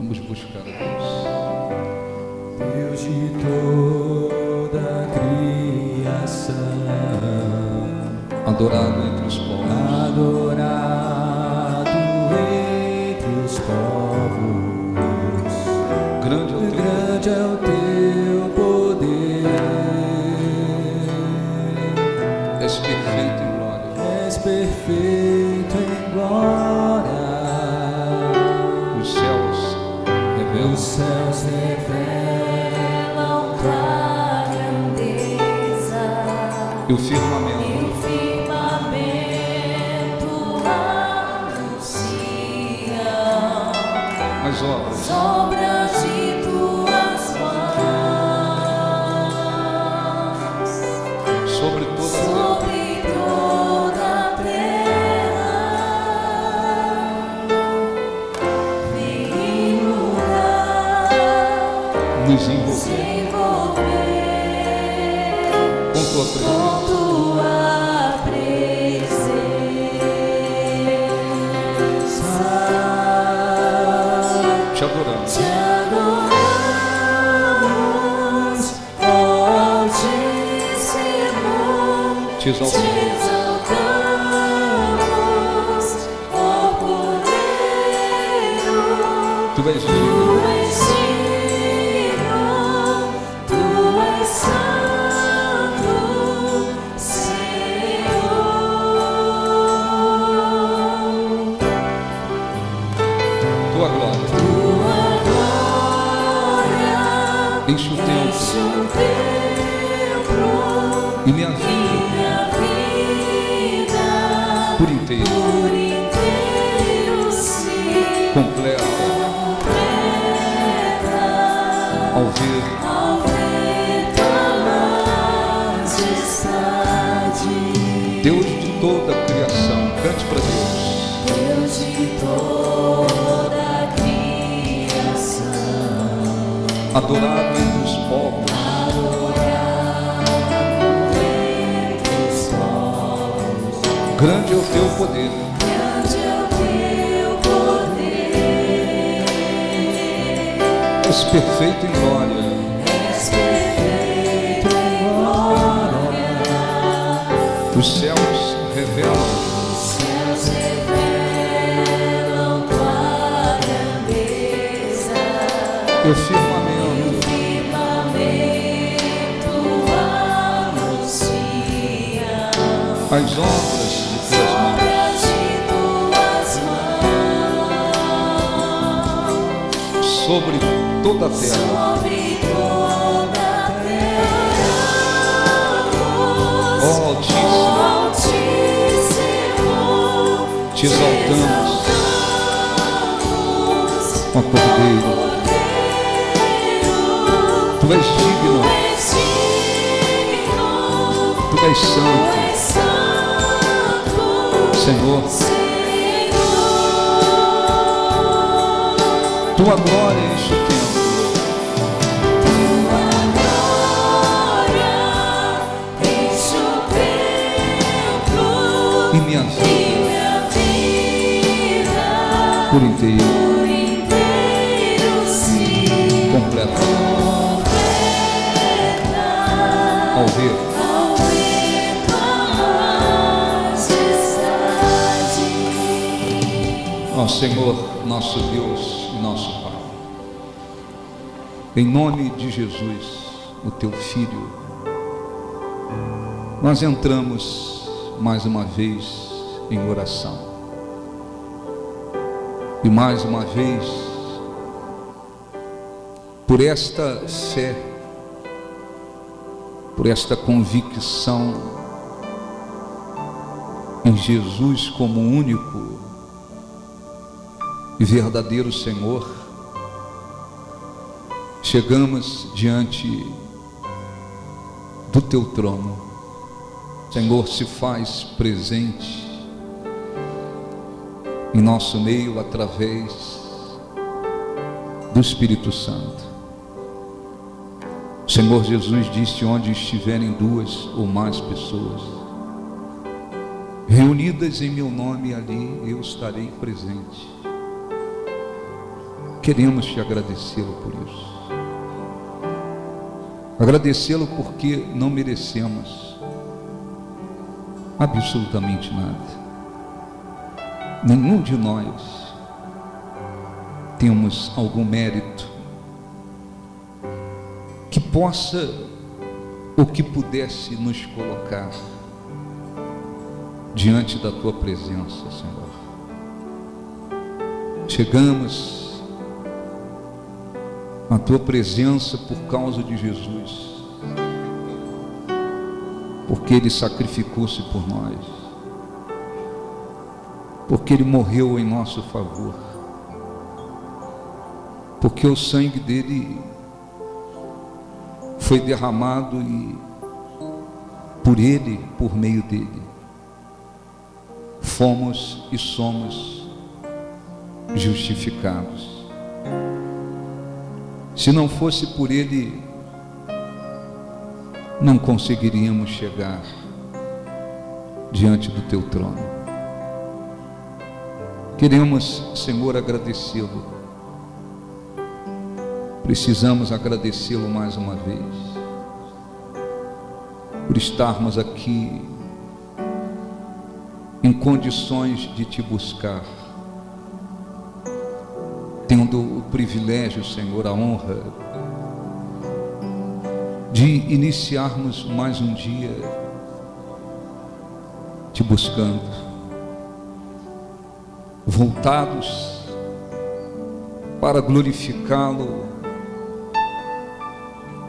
Vamos buscar a Deus. Deus de toda a criação, Adorado entre os povos. adorado entre os povos. Grande é o teu Grande é o teu poder. És perfeito em glória. És perfeito em glória. Os céus revelam. Os céus revelam tua grandeza. E o firmamento anuncia as obras. as obras de tuas mãos. Sobre toda a terra. Sobre toda a terra vem inundar, Nos envolver envolver com tua com presença. tua presença. Te adoramos. Te adoramos, Altíssimo. Te Te exaltamos. exaltamos, ó Cordeiro. Tu és Tu digno. és digno, tu és santo, Senhor. Tua glória. Tua glória Enche o templo enche o templo e minha e vida minha vida por inteiro. por inteiro se Completa ao ver ao ver tua majestade. Deus de toda a criação. Cante para Deus. Deus de toda a criação, Adorado entre os povos. adorado entre os povos. Grande é o teu poder. Grande é o teu poder. És perfeito em glória. És perfeito em glória. Os céus revelam. Os céus revelam tua grandeza. E o firmamento Firmamento anuncia as obras de tuas mãos. obras de tuas mãos. Sobre toda a terra. Sobre toda a terra, Ó Altíssimo, Altíssimo, te exaltamos, ó Cordeiro. Tu és digno, tu és santo, Senhor. Tua glória enche o templo e minha vida por inteiro. Completa ao ver ó Senhor, nosso Deus e nosso Pai. Em nome de Jesus, o teu Filho, nós entramos mais uma vez em oração. E mais uma vez, por esta fé, por esta convicção em Jesus como único e verdadeiro Senhor, chegamos diante do teu trono. Senhor, se faz presente em nosso meio através do Espírito Santo. O Senhor Jesus disse: onde estiverem duas ou mais pessoas reunidas em meu nome, ali eu estarei presente. queremos te agradecê-lo por isso. Agradecê-lo porque não merecemos absolutamente nada. Nenhum de nós temos algum mérito que possa ou que pudesse nos colocar diante da tua presença, Senhor. Chegamos à tua presença por causa de Jesus, porque Ele sacrificou-se por nós, porque Ele morreu em nosso favor, porque o sangue dele foi derramado e por Ele, por meio dele, fomos e somos justificados. Se não fosse por Ele, não conseguiríamos chegar diante do teu trono. Queremos, Senhor, agradecê-lo. Precisamos agradecê-lo mais uma vez por estarmos aqui em condições de te buscar, tendo o privilégio, Senhor, a honra de iniciarmos mais um dia te buscando, voltados para glorificá-lo,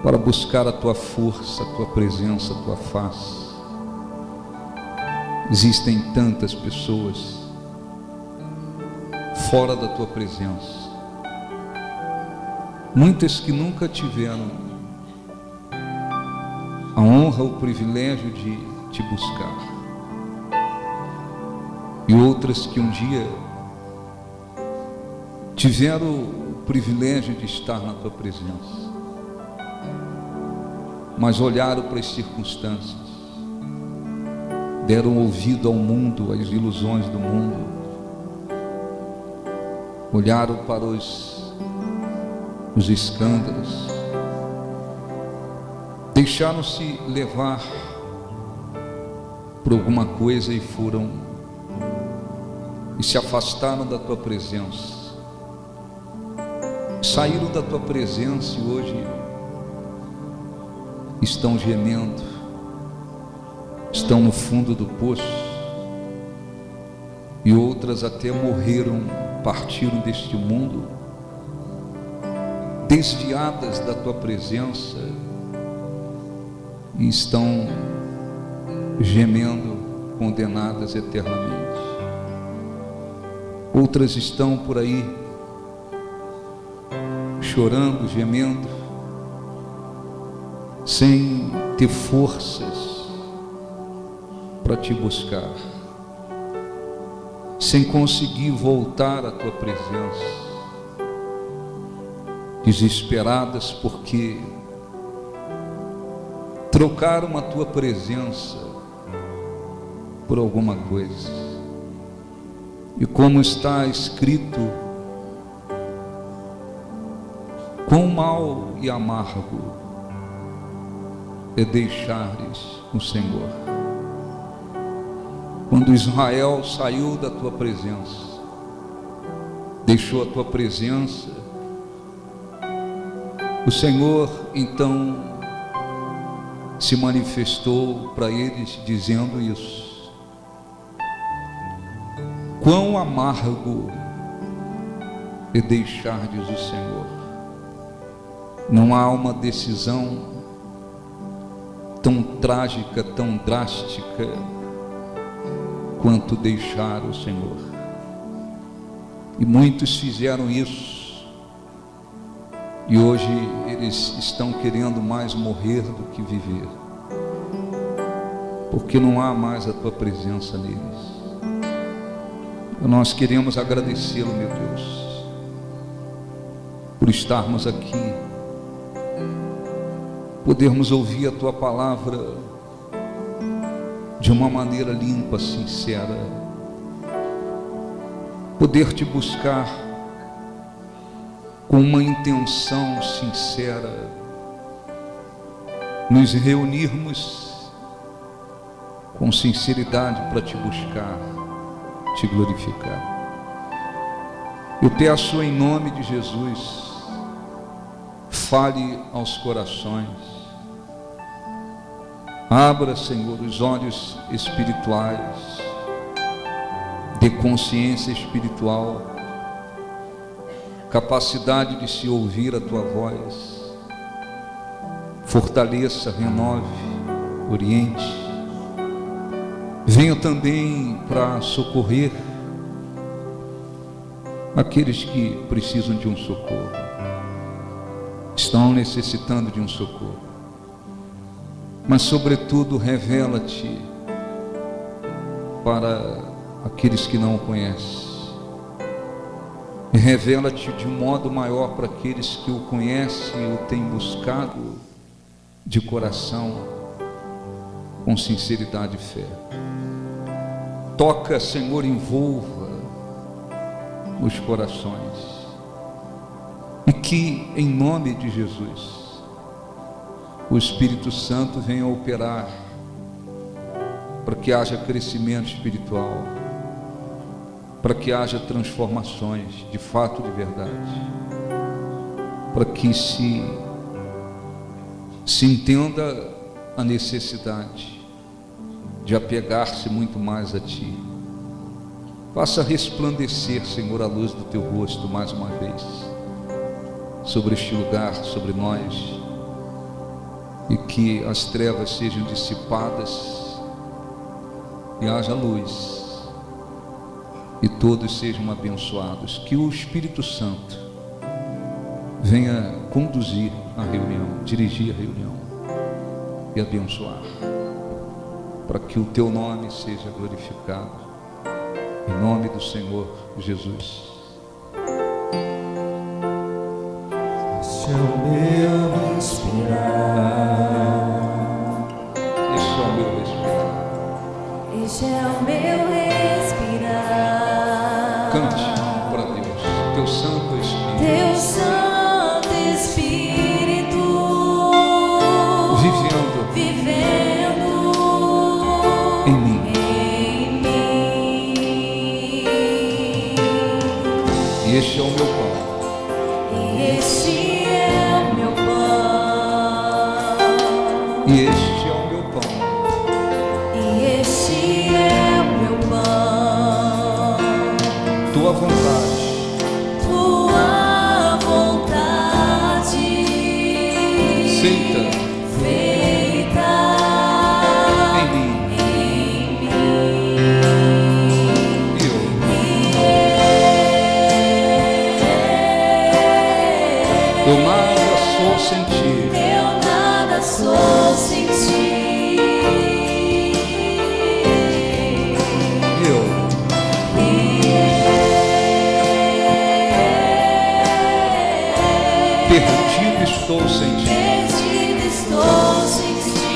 para buscar a tua força, a tua presença, a tua face. Existem tantas pessoas fora da tua presença, muitas que nunca tiveram a honra, o privilégio de te buscar, e outras que um dia tiveram o privilégio de estar na tua presença, mas olharam para as circunstâncias, deram ouvido ao mundo, às ilusões do mundo, olharam para os escândalos, deixaram-se levar por alguma coisa e foram e se afastaram da tua presença, saíram da tua presença e hoje estão gemendo, estão no fundo do poço, e outras até morreram, partiram deste mundo, desviadas da tua presença, e estão gemendo, condenadas eternamente. Outras estão por aí chorando, gemendo, sem ter forças para te buscar, sem conseguir voltar à tua presença, desesperadas porque trocaram a tua presença por alguma coisa. E como está escrito, quão mau e amargo é deixares o Senhor. Quando Israel saiu da tua presença, deixou a tua presença, o Senhor então se manifestou para eles dizendo isso: quão amargo é deixardes o Senhor. Não há uma decisão tão trágica, tão drástica quanto deixar o Senhor. E muitos fizeram isso, e hoje eles estão querendo mais morrer do que viver, porque não há mais a tua presença neles. Nós queremos agradecê-lo, meu Deus, por estarmos aqui, podermos ouvir a tua palavra de uma maneira limpa, sincera, poder te buscar com uma intenção sincera, nos reunirmos com sinceridade para te buscar, te glorificar. Eu peço em nome de Jesus, fale aos corações, abra, Senhor, os olhos espirituais, de consciência espiritual, capacidade de se ouvir a tua voz, fortaleça, renove, oriente, venha também para socorrer aqueles que precisam de um socorro, estão necessitando de um socorro, mas sobretudo revela-te para aqueles que não o conhecem, e revela-te de um modo maior para aqueles que o conhecem e o têm buscado de coração, com sinceridade e fé. Toca, Senhor, envolva os corações, e que em nome de Jesus o Espírito Santo venha operar para que haja crescimento espiritual, para que haja transformações de fato, de verdade, para que se entenda a necessidade de apegar-se muito mais a Ti. Faça resplandecer, Senhor, a luz do Teu rosto mais uma vez sobre este lugar, sobre nós, e que as trevas sejam dissipadas e haja luz, e todos sejam abençoados. Que o Espírito Santo venha conduzir a reunião, dirigir a reunião e abençoar, para que o Teu nome seja glorificado, em nome do Senhor Jesus. Este é o meu respirar, Este é o meu respirar. Este é o meu respirar. Cante para Deus, Teu Santo Espírito, Teu Santo Espírito vivendo em mim. E este é o meu pão, Este é o meu pão. e este é o meu pão, E este é o meu pão. Tua vontade Tua vontade feita feita em mim. em mim. Eu nada sou sem Ti, Eu nada sou sem Ti. perdido estou sem Ti. Perdido estou sem Ti.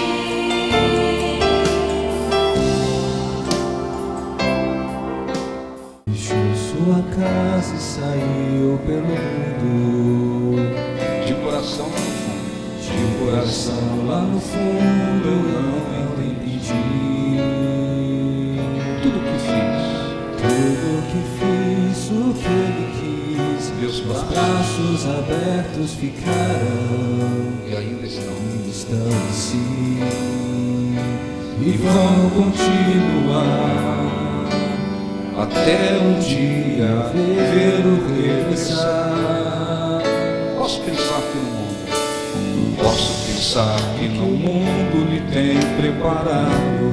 deixou sua casa e saiu pelo mundo, De coração lá no fundo, de coração lá no fundo eu não entendi tudo que fiz, tudo que fiz, o que ele quis. meus Os braços braços abertos ficaram, e ainda estão. estão em si e vão continuar Até um dia vê-lo regressar. posso pensar que no mundo, posso pensar que no mundo lhe tem preparado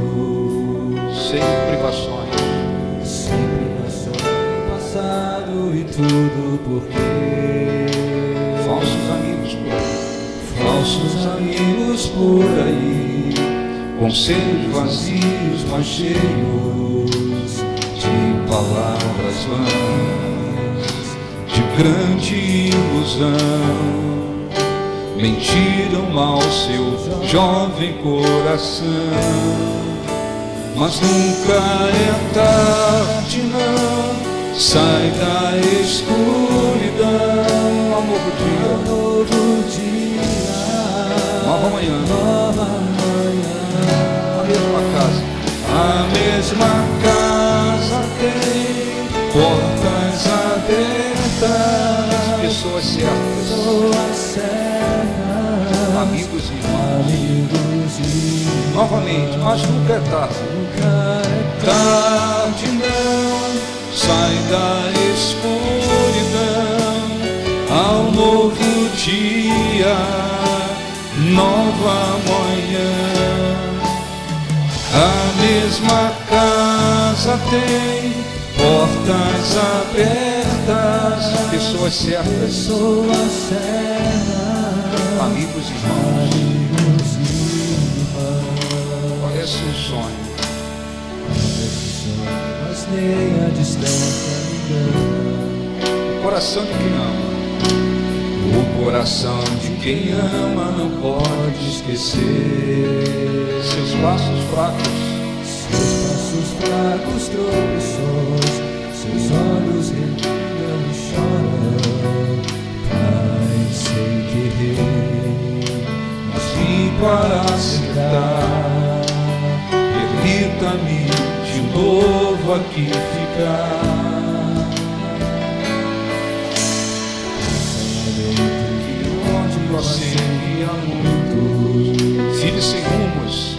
sem privações, Sempre passou no passado e tudo porque falsos amigos por aí, falsos amigos por aí, conselhos vazios, mas cheios de palavras vãs, de grande ilusão, mentiram ao seu jovem coração. Mas nunca é tarde não, sai da escuridão. Ao novo dia, nova manhã, a mesma casa, A mesma casa tem portas abertas, pessoas certas, amigos e irmãos. Novamente, mas nunca é tarde. tarde não, sai da escuridão ao novo dia, nova manhã. A mesma casa tem portas abertas, Pessoas certas, amigos e irmãos. Parece um sonho. mas nem a distância me engana. O coração de quem ama, O coração de quem ama não pode esquecer seus passos fracos, seus passos fracos, tropeções, seus olhos revidam e choram. Pai, sei que errei, mas vim para acertar. Permita-me de novo aqui ficar. você Envia muito, filhos sem rumos,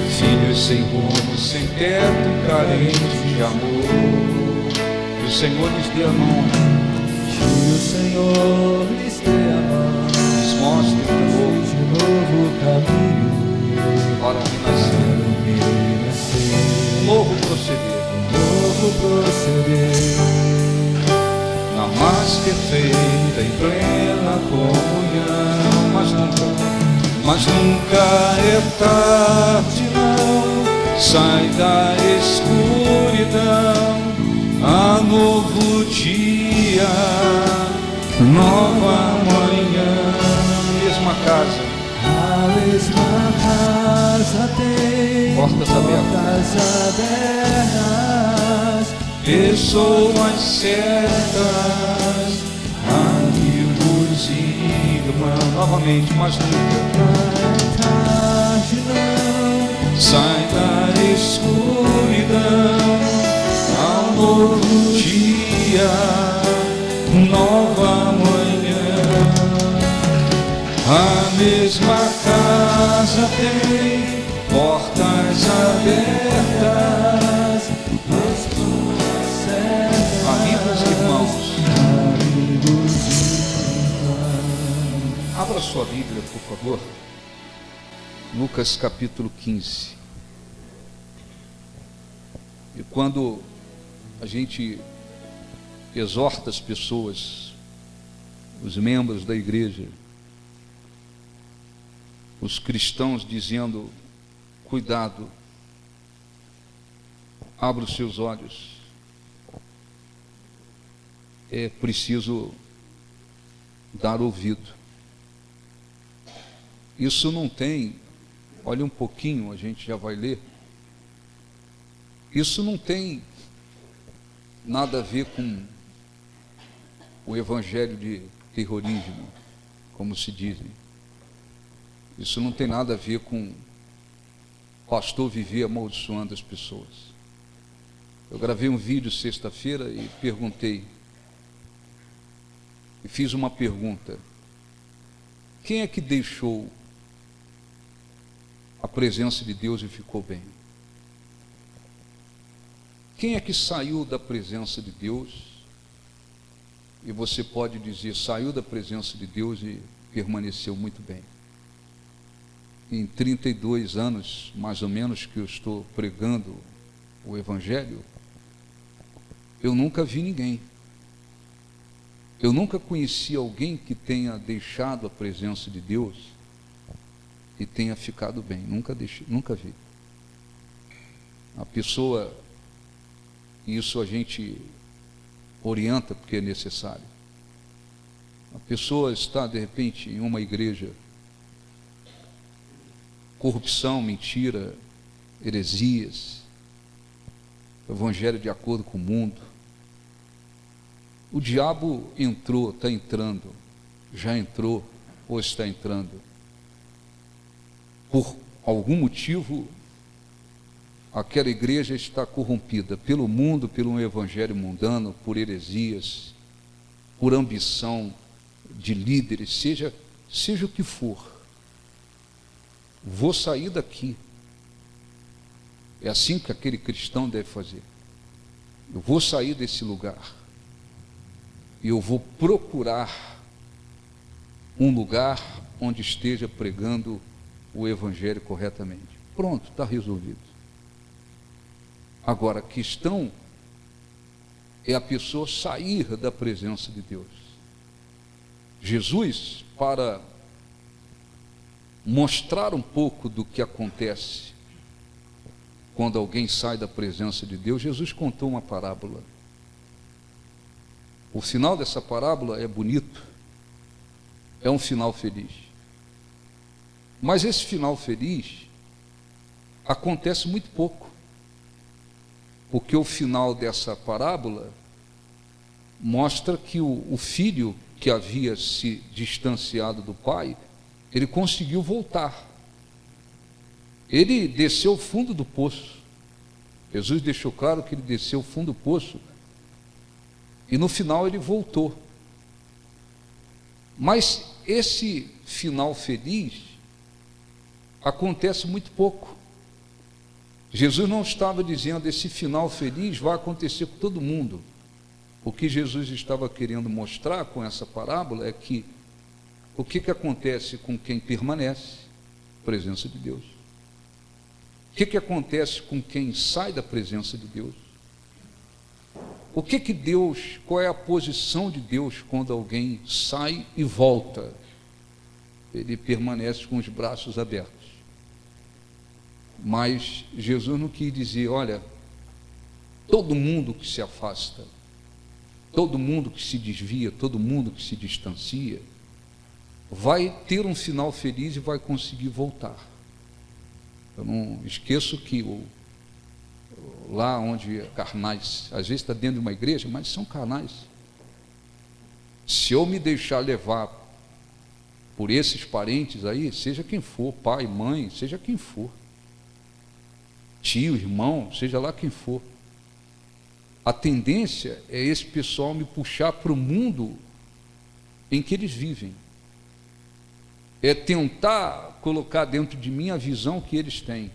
filhos sem rumo, sem teto e carentes de amor. que o Senhor lhes dê a mão, Que o Senhor lhes dê a mão, lhes mostre de novo de novo caminho para renascer, renascer, novo proceder, novo proceder. na mais perfeita Em plena comunhão, mas nunca é tarde não, sai da escuridão a novo dia, nova manhã. mesma casa, A mesma casa tem Portas portas abertas, pessoas certas, amigos e irmãos. novamente, mas nunca Tarde não, sai da escuridão ao novo dia, nova manhã. A mesma casa tem portas abertas, pessoas certas, amigos e irmãos. amigos e Abra sua Bíblia, por favor. Lucas capítulo 15. E quando a gente exorta as pessoas, os membros da igreja, os cristãos, dizendo: cuidado, abra os seus olhos, é preciso dar ouvido. Isso não tem, olha um pouquinho, a gente já vai ler. Isso não tem nada a ver com o evangelho de terrorismo, como se dizem. Isso não tem nada a ver com pastor viver amaldiçoando as pessoas. Eu gravei um vídeo sexta-feira e perguntei, e fiz uma pergunta: quem é que deixou a presença de Deus e ficou bem? Quem é que saiu da presença de Deus? E você pode dizer, saiu da presença de Deus e permaneceu muito bem. Em 32 anos, mais ou menos, que eu estou pregando o Evangelho, eu nunca vi ninguém. Eu nunca conheci alguém que tenha deixado a presença de Deus e tenha ficado bem. Nunca vi. A pessoa, isso a gente orienta porque é necessário. A pessoa está de repente em uma igreja, corrupção, mentira, heresias, evangelho de acordo com o mundo, O diabo entrou, está entrando, já entrou ou está entrando. Por algum motivo, aquela igreja está corrompida pelo mundo, pelo evangelho mundano, por heresias, por ambição de líderes, seja o que for. Vou sair daqui. É assim que aquele cristão deve fazer. Eu vou sair desse lugar e eu vou procurar um lugar onde esteja pregando o evangelho corretamente. Pronto, está resolvido. Agora, a questão é a pessoa sair da presença de Deus. Jesus, para mostrar um pouco do que acontece quando alguém sai da presença de Deus, Jesus contou uma parábola. O final dessa parábola é bonito, é um final feliz. Mas esse final feliz acontece muito pouco, porque o final dessa parábola mostra que o filho que havia se distanciado do pai, ele conseguiu voltar. Ele desceu o fundo do poço. Jesus deixou claro que ele desceu o fundo do poço e no final ele voltou. Mas esse final feliz acontece muito pouco. Jesus não estava dizendo esse final feliz vai acontecer com todo mundo. O que Jesus estava querendo mostrar com essa parábola é que o que acontece com quem permanece? Presença de Deus. O que acontece com quem sai da presença de Deus? O que Deus, qual é a posição de Deus quando alguém sai e volta? Ele permanece com os braços abertos. Mas Jesus não quis dizer, olha, todo mundo que se afasta, todo mundo que se desvia, todo mundo que se distancia, vai ter um final feliz e vai conseguir voltar. Eu não esqueço que lá onde carnais, às vezes está dentro de uma igreja, mas são carnais. Se eu me deixar levar por esses parentes aí, seja quem for, pai, mãe, seja quem for, tio, irmão, seja lá quem for, a tendência é esse pessoal me puxar para o mundo em que eles vivem. É tentar colocar dentro de mim a visão que eles têm.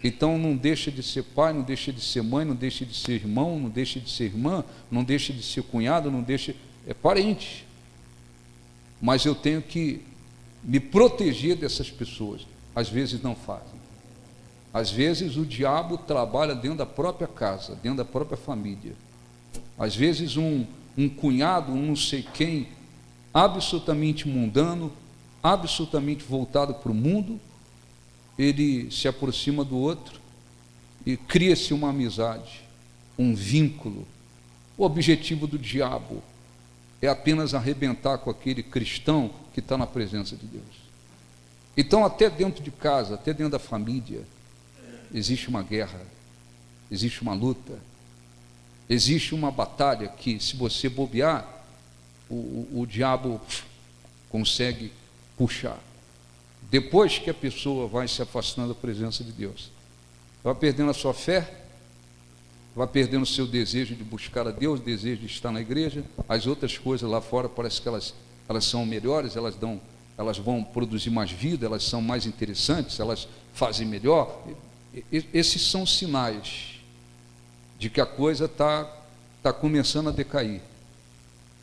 Então não deixa de ser pai, não deixa de ser mãe, não deixa de ser irmão, não deixa de ser irmã, não deixa de ser cunhado, não deixa, é parente. Mas eu tenho que me proteger dessas pessoas. Às vezes não fazem. Às vezes o diabo trabalha dentro da própria casa, dentro da própria família. Às vezes um cunhado, um não sei quem, absolutamente mundano, absolutamente voltado para o mundo, ele se aproxima do outro e cria-se uma amizade, um vínculo. O objetivo do diabo é apenas arrebentar com aquele cristão que está na presença de Deus. Então, até dentro de casa, até dentro da família, existe uma guerra, existe uma luta, existe uma batalha que, se você bobear, o diabo consegue puxar. Depois que a pessoa vai se afastando da presença de Deus, vai perdendo a sua fé, vai perdendo o seu desejo de buscar a Deus, o desejo de estar na igreja. As outras coisas lá fora parece que elas são melhores, elas vão produzir mais vida, elas são mais interessantes, elas fazem melhor. Esses são sinais de que a coisa está começando a decair.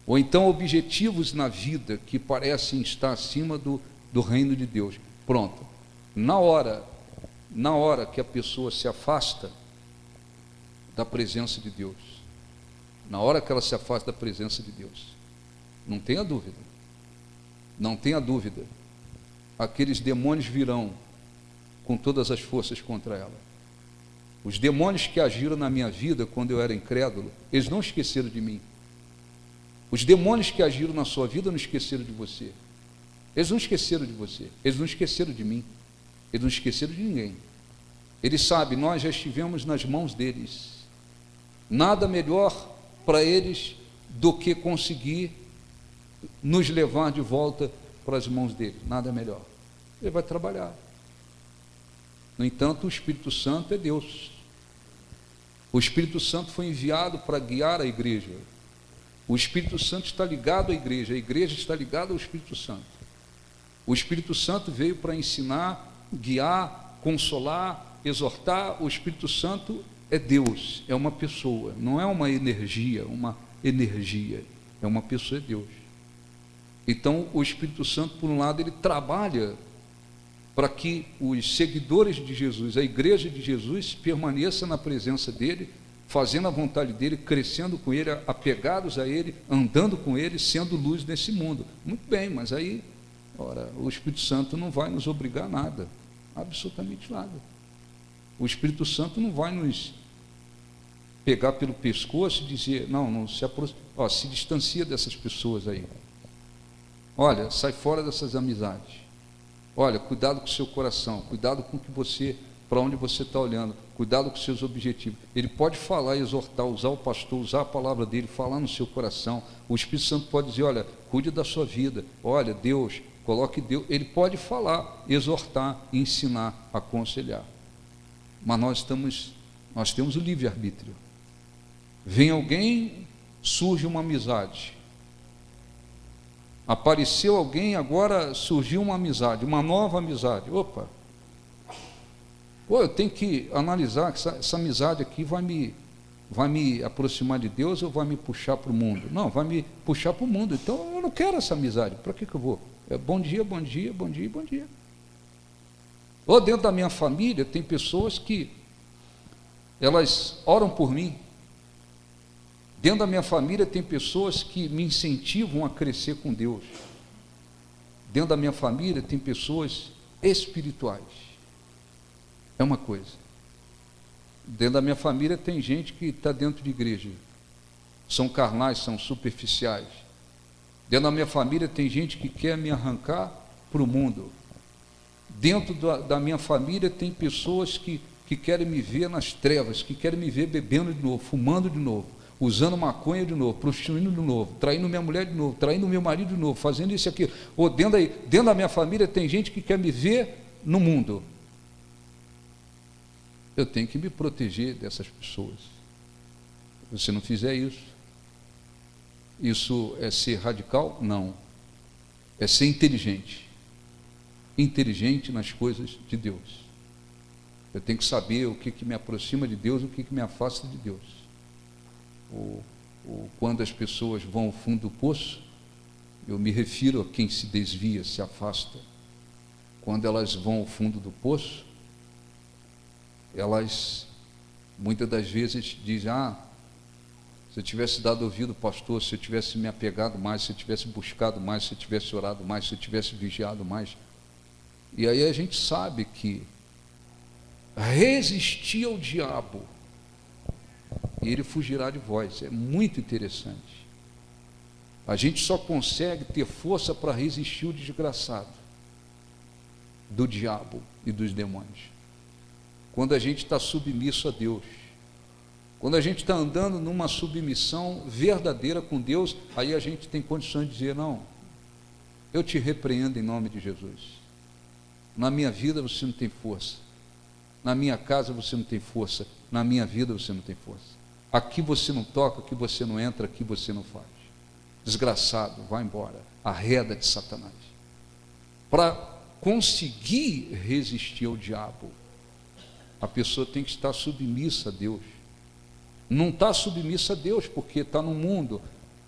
Ou então objetivos na vida que parecem estar acima do reino de Deus. Pronto. Na hora que a pessoa se afasta da presença de Deus, na hora que ela se afasta da presença de Deus, não tenha dúvida, aqueles demônios virão com todas as forças contra ela. Os demônios que agiram na minha vida quando eu era incrédulo, eles não esqueceram de mim. Os demônios que agiram na sua vida não esqueceram de você. Eles não esqueceram de você, eles não esqueceram de mim, eles não esqueceram de ninguém. Eles sabem, nós já estivemos nas mãos deles. Nada melhor para eles do que conseguir nos levar de volta para as mãos dele. Nada melhor. Ele vai trabalhar. No entanto, o Espírito Santo é Deus. O Espírito Santo foi enviado para guiar a igreja. O Espírito Santo está ligado à igreja, a igreja está ligada ao Espírito Santo. O Espírito Santo veio para ensinar, guiar, consolar, exortar. O Espírito Santo é Deus, é uma pessoa, não é uma energia, é uma pessoa, é Deus. Então, o Espírito Santo, por um lado, ele trabalha para que os seguidores de Jesus, a igreja de Jesus, permaneça na presença dele, fazendo a vontade dele, crescendo com ele, apegados a ele, andando com ele, sendo luz nesse mundo. Muito bem, mas aí, ora, o Espírito Santo não vai nos obrigar a nada, absolutamente nada. O Espírito Santo não vai nos pegar pelo pescoço e dizer, não se aproxima, se distancia dessas pessoas aí. Olha, sai fora dessas amizades. Olha, cuidado com o seu coração, cuidado com que você, para onde você está olhando, cuidado com os seus objetivos. Ele pode falar, exortar, usar o pastor, usar a palavra dele, falar no seu coração. O Espírito Santo pode dizer, olha, cuide da sua vida, olha, Deus, coloque Deus. Ele pode falar, exortar, ensinar, aconselhar. Mas nós temos o livre-arbítrio. Vem alguém, surge uma amizade. Apareceu alguém, agora surgiu uma amizade, uma nova amizade. Opa! Eu tenho que analisar que essa amizade aqui vai me aproximar de Deus ou vai me puxar para o mundo? Não, vai me puxar para o mundo. Então eu não quero essa amizade. Para que eu vou? Bom dia, bom dia, bom dia, bom dia. Ou dentro da minha família tem pessoas que elas oram por mim. Dentro da minha família tem pessoas que me incentivam a crescer com Deus. Dentro da minha família tem pessoas espirituais. É uma coisa. Dentro da minha família tem gente que está dentro de igreja. São carnais, são superficiais. Dentro da minha família tem gente que quer me arrancar para o mundo. Dentro da minha família tem pessoas que querem me ver nas trevas, que querem me ver bebendo de novo, fumando de novo, usando maconha de novo, prostituindo de novo, traindo minha mulher de novo, traindo meu marido de novo, fazendo isso aqui. Ou dentro da minha família tem gente que quer me ver no mundo. Eu tenho que me proteger dessas pessoas. Se você não fizer isso, isso é ser radical? Não. É ser inteligente. Inteligente nas coisas de Deus. Eu tenho que saber o que me aproxima de Deus, o que me afasta de Deus. Quando as pessoas vão ao fundo do poço, eu me refiro a quem se desvia, se afasta. Quando elas vão ao fundo do poço, elas muitas das vezes dizem, se eu tivesse dado ouvido ao pastor, se eu tivesse me apegado mais, se eu tivesse buscado mais, se eu tivesse orado mais, se eu tivesse vigiado mais. E aí a gente sabe que resistir ao diabo e ele fugirá de vós. É muito interessante. A gente só consegue ter força para resistir o desgraçado do diabo e dos demônios quando a gente está submisso a Deus. Quando a gente está andando numa submissão verdadeira com Deus, aí a gente tem condições de dizer, não, eu te repreendo em nome de Jesus. Na minha vida você não tem força. Na minha casa você não tem força. Na minha vida você não tem força. Aqui você não toca, aqui você não entra, aqui você não faz. Desgraçado, vai embora. Arreda de Satanás. Para conseguir resistir ao diabo, a pessoa tem que estar submissa a Deus. Não está submissa a Deus porque está no mundo,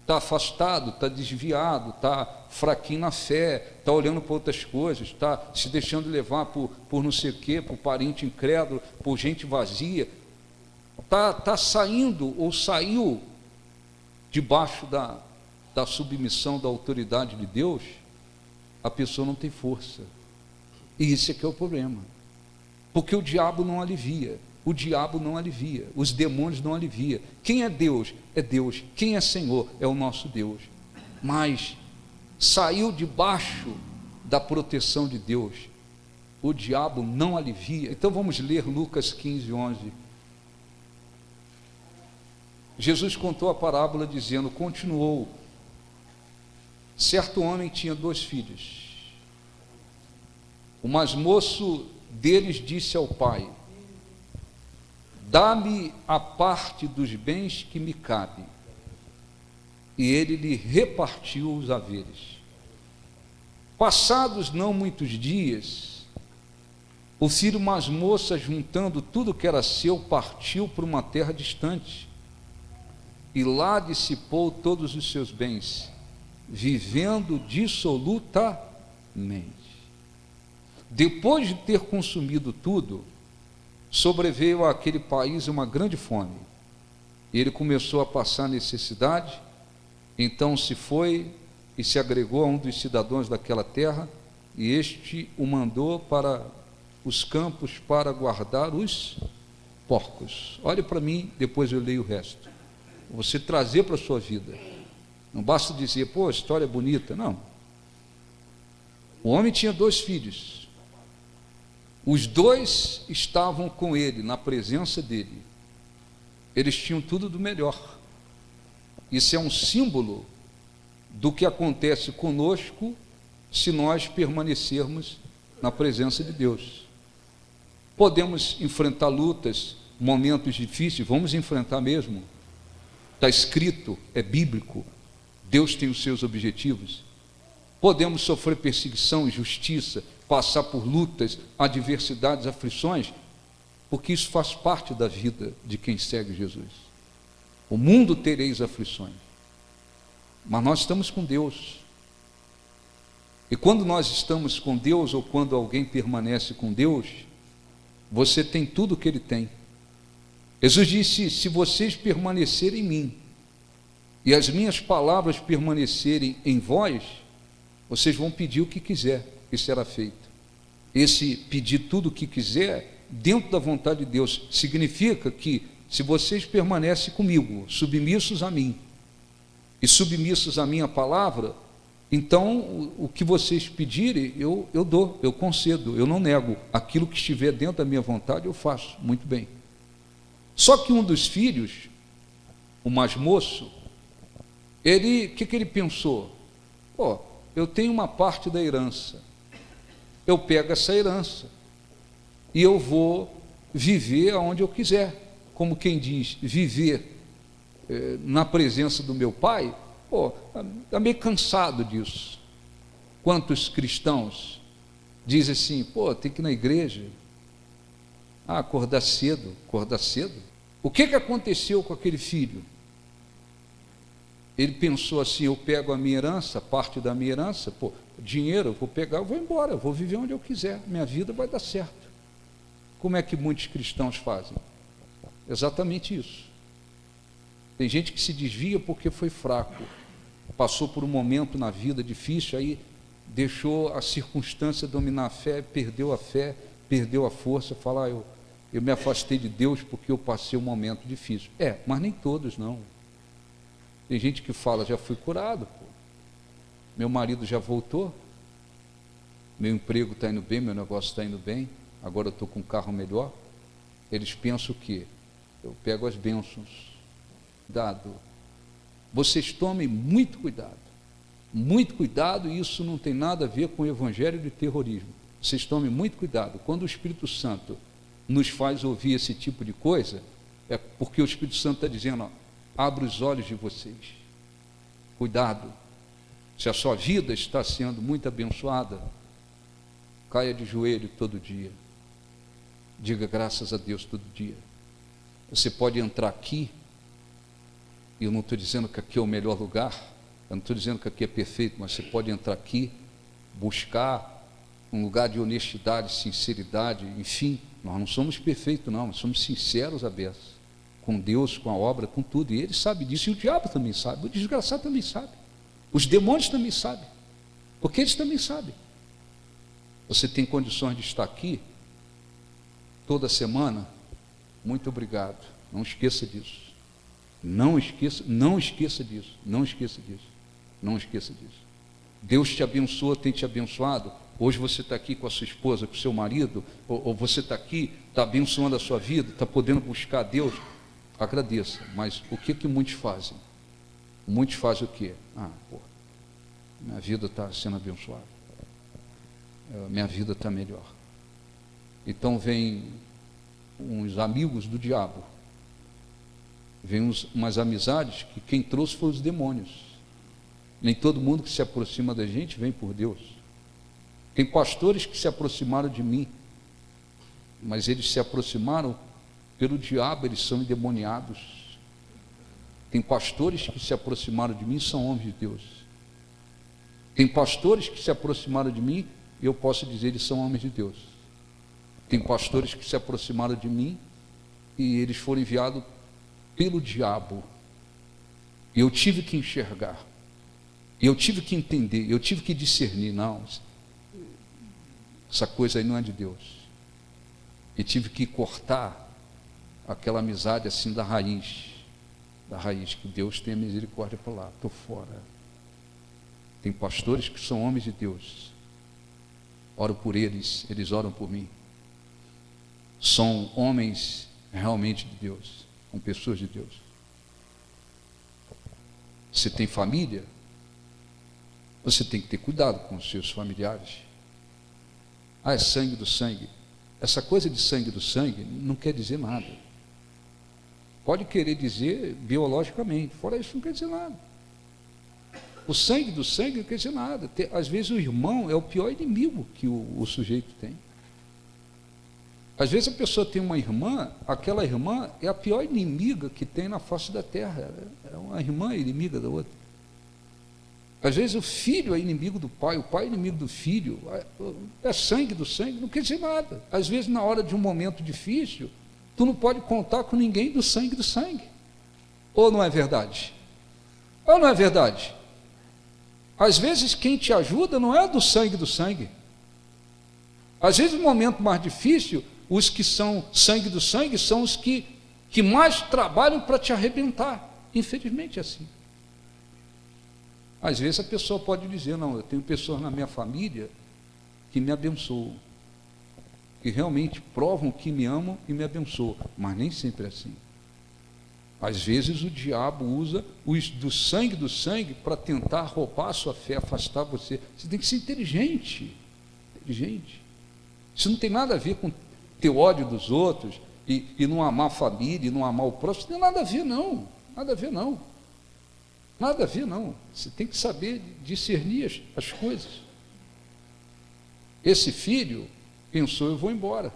está afastado, está desviado, está fraquinho na fé, está olhando para outras coisas, está se deixando levar por não sei o quê, por parente incrédulo, por gente vazia, está saindo ou saiu debaixo da submissão da autoridade de Deus, a pessoa não tem força. E isso é que é o problema. Porque o diabo não alivia, o diabo não alivia, os demônios não aliviam. Quem é Deus? É Deus. Quem é Senhor? É o nosso Deus. Mas saiu debaixo da proteção de Deus, o diabo não alivia. Então vamos ler Lucas 15, 11. Jesus contou a parábola dizendo, continuou, certo homem tinha 2 filhos. O mais moço deles disse ao pai, dá-me a parte dos bens que me cabe. E ele lhe repartiu os haveres. Passados não muitos dias, o filho mais moço, juntando tudo que era seu, partiu para uma terra distante, e lá dissipou todos os seus bens, vivendo dissolutamente. Depois de ter consumido tudo, sobreveio àquele país uma grande fome. Ele começou a passar necessidade, então se foi e se agregou a um dos cidadãos daquela terra, e este o mandou para os campos para guardar os porcos. Olhe para mim, depois eu leio o resto. Você trazer para a sua vida. Não basta dizer, pô, a história é bonita. Não. O homem tinha 2 filhos. Os 2 estavam com ele, na presença dele. Eles tinham tudo do melhor. Isso é um símbolo do que acontece conosco se nós permanecermos na presença de Deus. Podemos enfrentar lutas, momentos difíceis, vamos enfrentar mesmo. Está escrito, é bíblico, Deus tem os seus objetivos. Podemos sofrer perseguição, injustiça, passar por lutas, adversidades, aflições, porque isso faz parte da vida de quem segue Jesus. O mundo tereis aflições, mas nós estamos com Deus. E quando nós estamos com Deus, ou quando alguém permanece com Deus, você tem tudo o que Ele tem. Jesus disse, se vocês permanecerem em mim, e as minhas palavras permanecerem em vós, vocês vão pedir o que quiser, e será feito. Esse pedir tudo o que quiser, dentro da vontade de Deus, significa que, se vocês permanecem comigo, submissos a mim, e submissos à minha palavra, então o que vocês pedirem, eu dou, eu concedo, eu não nego. Aquilo que estiver dentro da minha vontade, eu faço, muito bem. Só que um dos filhos, o mais moço, o que ele pensou? Pô, eu tenho uma parte da herança, eu pego essa herança, e eu vou viver aonde eu quiser, como quem diz, viver na presença do meu pai. Pô, está meio cansado disso. Quantos cristãos dizem assim, pô, tem que ir na igreja, acordar cedo, O que aconteceu com aquele filho? Ele pensou assim, eu pego a minha herança, parte da minha herança, pô, dinheiro eu vou pegar, eu vou embora, eu vou viver onde eu quiser, minha vida vai dar certo. Como é que muitos cristãos fazem? Exatamente isso. Tem gente que se desvia porque foi fraco, passou por um momento na vida difícil, aí deixou a circunstância dominar a fé, perdeu a força, fala, eu me afastei de Deus porque eu passei um momento difícil. Mas nem todos não. Tem gente que fala, já fui curado, pô. Meu marido já voltou, meu emprego está indo bem, meu negócio está indo bem, agora eu estou com um carro melhor. Eles pensam que eu pego as bênçãos. Cuidado. Vocês tomem muito cuidado, e isso não tem nada a ver com o evangelho de terrorismo. Vocês tomem muito cuidado. Quando o Espírito Santo nos faz ouvir esse tipo de coisa, é porque o Espírito Santo está dizendo, abre os olhos de vocês, cuidado. Se a sua vida está sendo muito abençoada, caia de joelho todo dia, diga graças a Deus todo dia. Você pode entrar aqui, e eu não estou dizendo que aqui é o melhor lugar, eu não estou dizendo que aqui é perfeito, mas você pode entrar aqui, buscar um lugar de honestidade, sinceridade, enfim, nós não somos perfeitos não, nós somos sinceros, abertos, com Deus, com a obra, com tudo, e Ele sabe disso, e o diabo também sabe, o desgraçado também sabe, os demônios também sabem, porque eles também sabem. Você tem condições de estar aqui toda semana? Muito obrigado, não esqueça disso. Não esqueça disso. Deus te abençoa, tem te abençoado. Hoje você está aqui com a sua esposa, com o seu marido, ou você está aqui, está abençoando a sua vida, está podendo buscar a Deus. agradeça, mas o que muitos fazem? Muitos fazem o quê? Minha vida está sendo abençoada, minha vida está melhor. Então vem uns amigos do diabo, vem umas amizades que quem trouxe foi os demônios. Nem todo mundo que se aproxima da gente vem por Deus. Tem pastores que se aproximaram de mim, mas eles se aproximaram pelo diabo, eles são endemoniados. Tem pastores que se aproximaram de mim e são homens de Deus. Tem pastores que se aproximaram de mim e eu posso dizer eles são homens de Deus. Tem pastores que se aproximaram de mim e eles foram enviados pelo diabo. E eu tive que enxergar, eu tive que entender, eu tive que discernir, não, essa coisa aí não é de Deus. E tive que cortar aquela amizade assim da raiz, que Deus tenha misericórdia por lá, estou fora. Tem pastores que são homens de Deus, oro por eles, eles oram por mim. São homens realmente de Deus, são pessoas de Deus. Você tem família, você tem que ter cuidado com os seus familiares. É sangue do sangue. Essa coisa de sangue do sangue não quer dizer nada. Pode querer dizer biologicamente, fora isso não quer dizer nada. O sangue do sangue não quer dizer nada. Às vezes o irmão é o pior inimigo que o sujeito tem. Às vezes a pessoa tem uma irmã, aquela irmã é a pior inimiga que tem na face da terra. É uma irmã inimiga da outra. Às vezes o filho é inimigo do pai, o pai é inimigo do filho. É sangue do sangue, não quer dizer nada. Às vezes na hora de um momento difícil, tu não pode contar com ninguém do sangue do sangue. Ou não é verdade? Ou não é verdade? Às vezes quem te ajuda não é do sangue do sangue. Às vezes no momento mais difícil, os que são sangue do sangue são os que mais trabalham para te arrebentar. Infelizmente é assim. Às vezes a pessoa pode dizer, não, eu tenho pessoas na minha família que me abençoam, que realmente provam que me amam e me abençoam, mas nem sempre é assim. Às vezes o diabo usa os do sangue para tentar roubar a sua fé, afastar você. Você tem que ser inteligente. Isso não tem nada a ver com ter ódio dos outros e não amar a família, e não amar o próximo. Não tem nada a ver, não. Nada a ver, não. Nada a ver, não. Você tem que saber discernir as coisas. Esse filho pensou, eu vou embora.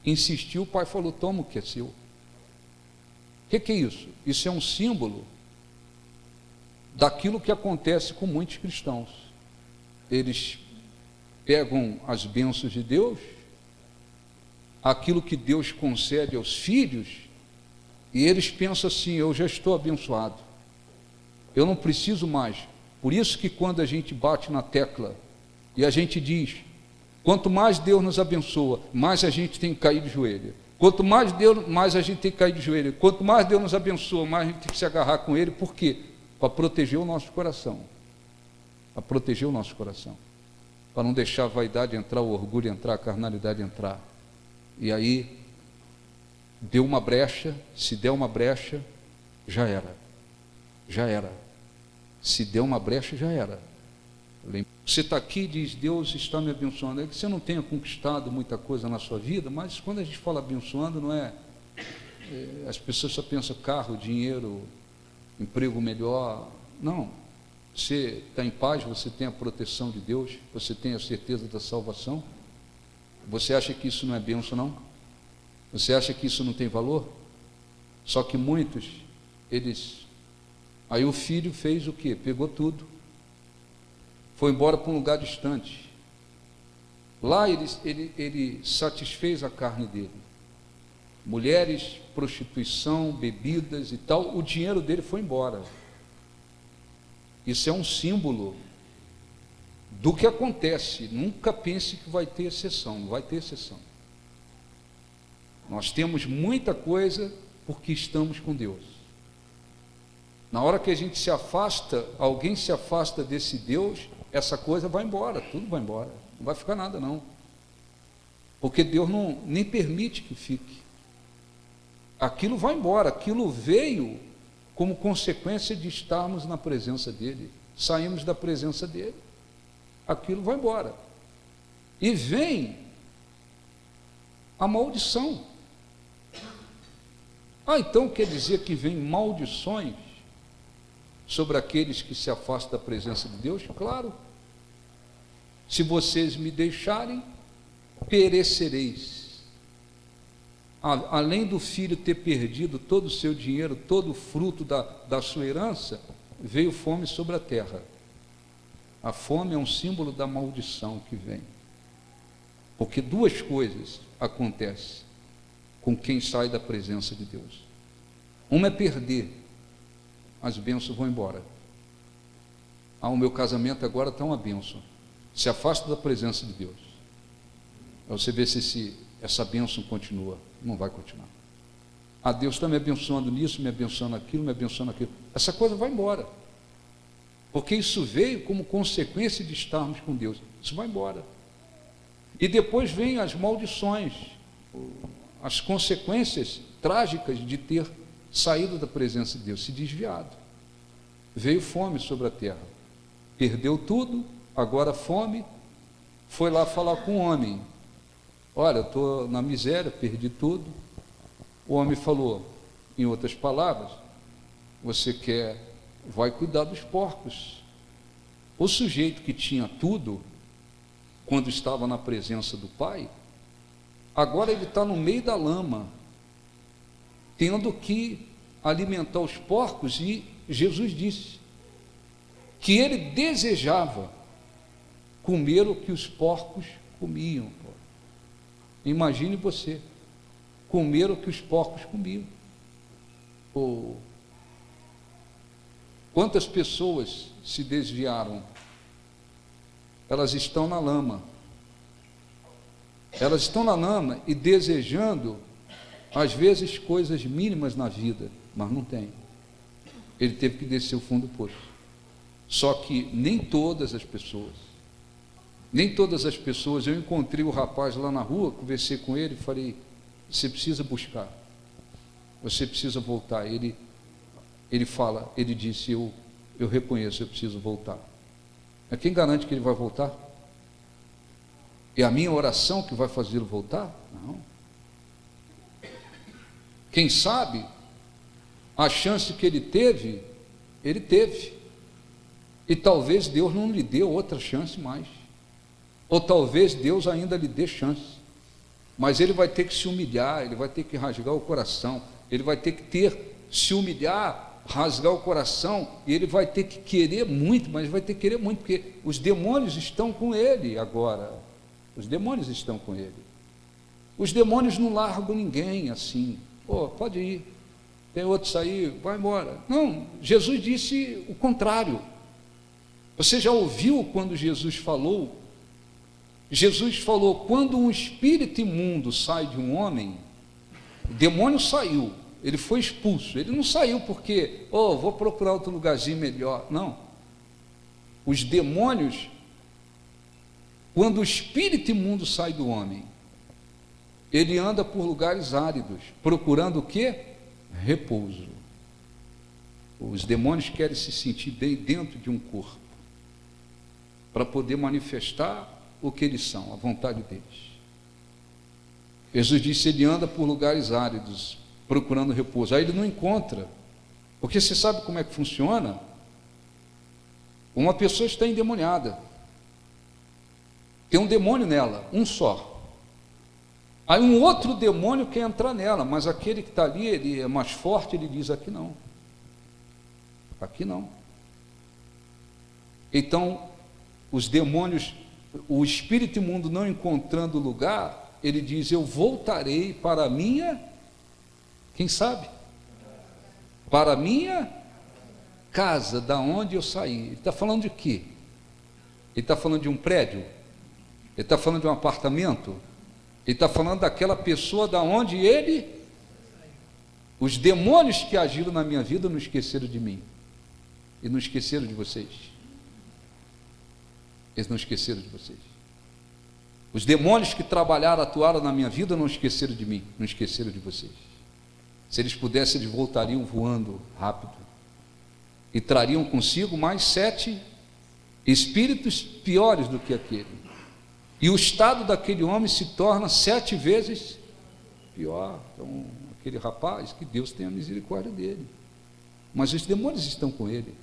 Insistiu, o pai falou, toma o que é seu. O que é isso? Isso é um símbolo daquilo que acontece com muitos cristãos. Eles pegam as bênçãos de Deus, aquilo que Deus concede aos filhos, e eles pensam assim, eu já estou abençoado, eu não preciso mais. Por isso que quando a gente bate na tecla e a gente diz, quanto mais Deus nos abençoa, mais a gente tem que cair de joelho. Quanto mais Deus, mais a gente tem que cair de joelho. Quanto mais Deus nos abençoa, mais a gente tem que se agarrar com Ele. Por quê? Para proteger o nosso coração. Para proteger o nosso coração. Para não deixar a vaidade entrar, o orgulho entrar, a carnalidade entrar. E aí, deu uma brecha, se der uma brecha, já era. Já era. Se der uma brecha, já era. Você está aqui e diz, Deus está me abençoando. É que você não tenha conquistado muita coisa na sua vida, mas quando a gente fala abençoando, não é as pessoas só pensam carro, dinheiro, emprego melhor. Não. Você está em paz, você tem a proteção de Deus, você tem a certeza da salvação. Você acha que isso não é bênção, não? Você acha que isso não tem valor? Só que muitos, eles... Aí o filho fez o quê? Pegou tudo. Foi embora para um lugar distante. Lá ele satisfez a carne dele. Mulheres, prostituição, bebidas e tal. O dinheiro dele foi embora. Isso é um símbolo do que acontece. Nunca pense que vai ter exceção. Não vai ter exceção. Nós temos muita coisa porque estamos com Deus. Na hora que a gente se afasta, alguém se afasta desse Deus, essa coisa vai embora, tudo vai embora, não vai ficar nada não, porque Deus nem permite que fique. aquilo vai embora, aquilo veio como consequência de estarmos na presença dele. Saímos da presença dele, aquilo vai embora. E vem a maldição. Então quer dizer que vem maldições sobre aqueles que se afastam da presença de Deus? Claro. Se vocês me deixarem, perecereis. Além do filho ter perdido todo o seu dinheiro, todo o fruto da sua herança, veio fome sobre a terra. A fome é um símbolo da maldição que vem. Porque duas coisas acontecem com quem sai da presença de Deus. Uma é perder, as bênçãos vão embora. O meu casamento agora está uma bênção. Se afasta da presença de Deus. Aí você vê se essa bênção continua. Não vai continuar. Deus está me abençoando nisso, me abençoando aquilo, me abençoando aquilo. Essa coisa vai embora. Porque isso veio como consequência de estarmos com Deus. Isso vai embora. E depois vem as maldições, as consequências trágicas de ter saído da presença de Deus, se desviado. Veio fome sobre a terra. Perdeu tudo, agora fome. Foi lá falar com o homem. Olha, eu estou na miséria, perdi tudo. O homem falou, em outras palavras, você vai cuidar dos porcos. O sujeito que tinha tudo, quando estava na presença do Pai, agora ele está no meio da lama, tendo que alimentar os porcos, e Jesus disse que ele desejava comer o que os porcos comiam. Imagine você, comer o que os porcos comiam. Quantas pessoas se desviaram? Elas estão na lama. Elas estão na lama e desejando, às vezes, coisas mínimas na vida, mas não tem. Ele teve que descer o fundo do poço. Só que nem todas as pessoas, eu encontrei o rapaz lá na rua, conversei com ele, falei, você precisa buscar, você precisa voltar. Ele disse, eu reconheço, eu preciso voltar. Mas quem garante que ele vai voltar? É a minha oração que vai fazê-lo voltar? Não. Quem sabe, a chance que ele teve, e talvez Deus não lhe dê outra chance mais, ou talvez Deus ainda lhe dê chance, mas ele vai ter que se humilhar, ele vai ter que rasgar o coração, ele vai ter que se humilhar, rasgar o coração, e ele vai ter que querer muito, mas vai ter que querer muito, porque os demônios estão com ele agora. Os demônios estão com ele. Os demônios não largam ninguém assim. Pode ir, tem outro sair, vai embora. Não, Jesus disse o contrário. Você já ouviu quando Jesus falou? Jesus falou, quando um espírito imundo sai de um homem, o demônio saiu, ele foi expulso. Ele não saiu porque, vou procurar outro lugarzinho melhor. Não. Os demônios, quando o espírito imundo sai do homem, ele anda por lugares áridos, procurando o quê? Repouso. Os demônios querem se sentir bem dentro de um corpo, para poder manifestar o que eles são, a vontade deles. Jesus disse, ele anda por lugares áridos, procurando repouso. Aí ele não encontra, porque você sabe como é que funciona? Uma pessoa está endemoniada, tem um demônio nela, um só. Aí um outro demônio quer entrar nela, mas aquele que está ali, ele é mais forte, ele diz, aqui não. Aqui não. Então, os demônios, o espírito imundo não encontrando lugar, ele diz, eu voltarei para a minha, quem sabe? Para a minha casa, da onde eu saí. Ele está falando de quê? Ele está falando de um prédio? Ele está falando de um apartamento? Ele está falando daquela pessoa da onde ele... Os demônios que agiram na minha vida não esqueceram de mim. E não esqueceram de vocês. Eles não esqueceram de vocês. Os demônios que trabalharam, atuaram na minha vida não esqueceram de mim, não esqueceram de vocês. Se eles pudessem, eles voltariam voando rápido e trariam consigo mais 7 espíritos piores do que aquele. E o estado daquele homem se torna 7 vezes pior. Então, aquele rapaz, que Deus tenha misericórdia dele. Mas os demônios estão com ele.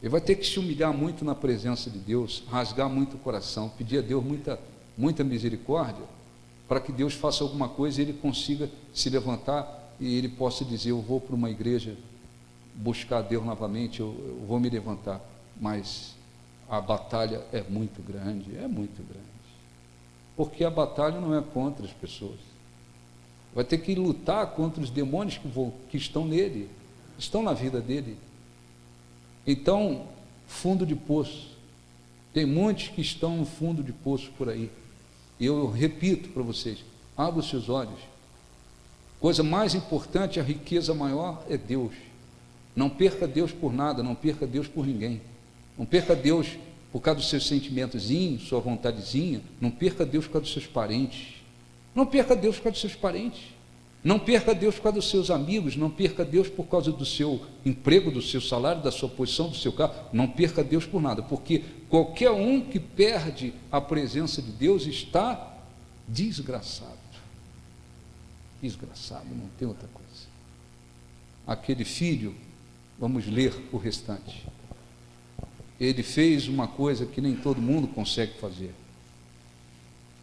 Ele vai ter que se humilhar muito na presença de Deus, rasgar muito o coração, pedir a Deus muita misericórdia, para que Deus faça alguma coisa e ele consiga se levantar e ele possa dizer: eu vou para uma igreja buscar a Deus novamente, eu vou me levantar. Mas a batalha é muito grande, porque a batalha não é contra as pessoas, vai ter que lutar contra os demônios que estão nele, estão na vida dele. Então, fundo de poço, tem muitos que estão no fundo de poço por aí. Eu repito para vocês: abra os seus olhos. Coisa mais importante, a riqueza maior é Deus. Não perca Deus por nada, não perca Deus por ninguém. Não perca Deus por causa dos seus sentimentozinhos, sua vontadezinha. Não perca Deus por causa dos seus parentes. Não perca Deus por causa dos seus parentes. Não perca Deus por causa dos seus amigos. Não perca Deus por causa do seu emprego, do seu salário, da sua posição, do seu carro. Não perca Deus por nada, porque qualquer um que perde a presença de Deus está desgraçado. Desgraçado, não tem outra coisa. Aquele filho, vamos ler o restante. Ele fez uma coisa que nem todo mundo consegue fazer,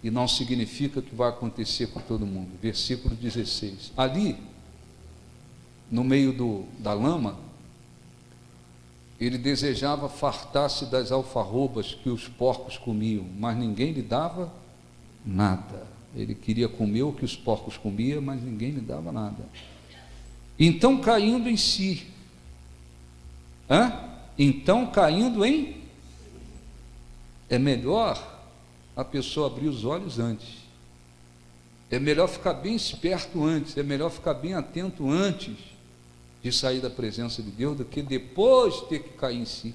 e não significa que vai acontecer com todo mundo. Versículo 16. Ali, no meio da lama, ele desejava fartar-se das alfarrobas que os porcos comiam, mas ninguém lhe dava nada. Ele queria comer o que os porcos comiam, mas ninguém lhe dava nada. Então, caindo em si, é melhor a pessoa abrir os olhos antes, é melhor ficar bem esperto antes, é melhor ficar bem atento antes de sair da presença de Deus, do que depois ter que cair em si.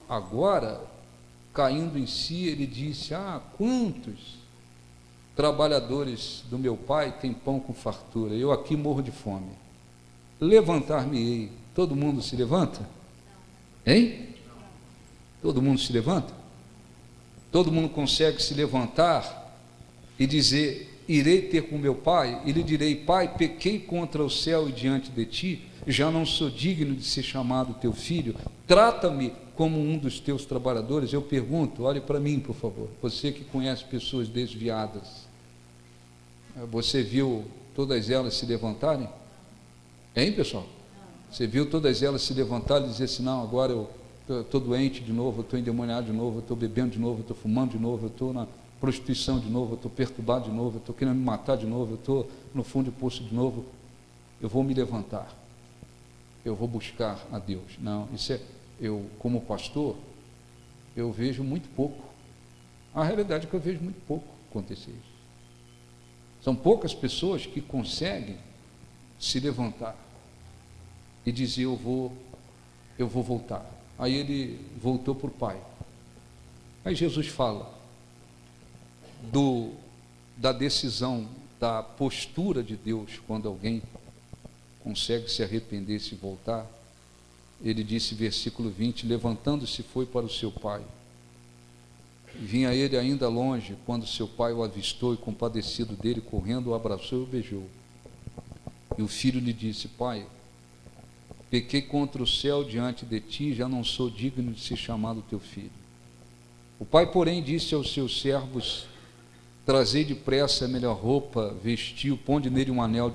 Agora, caindo em si, ele disse: quantos trabalhadores do meu pai têm pão com fartura, eu aqui morro de fome. Levantar-me-ei. Todo mundo se levanta? Hein? Todo mundo se levanta? Todo mundo consegue se levantar e dizer: irei ter com meu pai, e lhe direi: pai, pequei contra o céu e diante de ti, já não sou digno de ser chamado teu filho, trata-me como um dos teus trabalhadores. Eu pergunto, olhe para mim, por favor, você que conhece pessoas desviadas, você viu todas elas se levantarem? Hein, pessoal? Você viu todas elas se levantarem e dizer assim: não, agora eu estou doente de novo, eu estou endemoniado de novo, eu estou bebendo de novo, eu estou fumando de novo, eu estou na prostituição de novo, eu estou perturbado de novo, eu estou querendo me matar de novo, eu estou no fundo de poço de novo, eu vou me levantar, eu vou buscar a Deus. Não, isso é, eu como pastor, eu vejo muito pouco. A realidade é que eu vejo muito pouco acontecer isso. São poucas pessoas que conseguem se levantar e dizer: eu vou voltar. Aí ele voltou para o Pai. Aí Jesus fala da decisão, da postura de Deus quando alguém consegue se arrepender e se voltar. Ele disse, versículo 20: levantando-se foi para o seu pai. Vinha ele ainda longe, quando seu pai o avistou e, compadecido dele, correndo, o abraçou e o beijou. E o filho lhe disse: pai, pequei contra o céu diante de ti, já não sou digno de ser chamado teu filho. O pai, porém, disse aos seus servos: trazei depressa a melhor roupa, vestiu, ponde nele um anel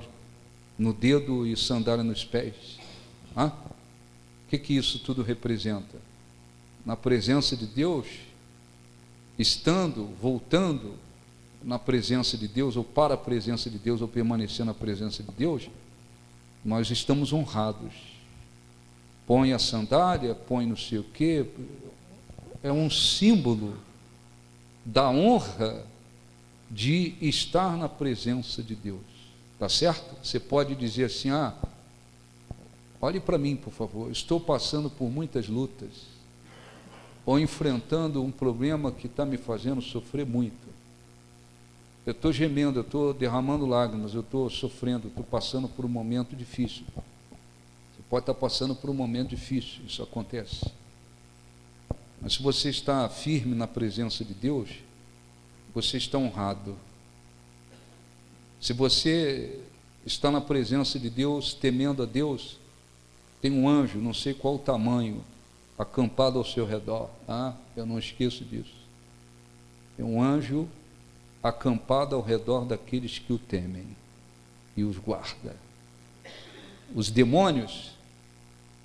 no dedo e sandália nos pés. O que isso tudo representa? Na presença de Deus, voltando na presença de Deus, ou para a presença de Deus, ou permanecer na presença de Deus, nós estamos honrados. Põe a sandália, põe não sei o quê, é um símbolo da honra de estar na presença de Deus, tá certo? Você pode dizer assim: olhe para mim, por favor, estou passando por muitas lutas, ou enfrentando um problema que está me fazendo sofrer muito. Eu estou gemendo, eu estou derramando lágrimas, eu estou sofrendo, estou passando por um momento difícil. Você pode estar passando por um momento difícil, isso acontece. Mas se você está firme na presença de Deus, você está honrado. Se você está na presença de Deus, temendo a Deus, tem um anjo, não sei qual o tamanho, acampado ao seu redor. Eu não esqueço disso. Tem um anjo acampado ao redor daqueles que o temem e os guarda. Os demônios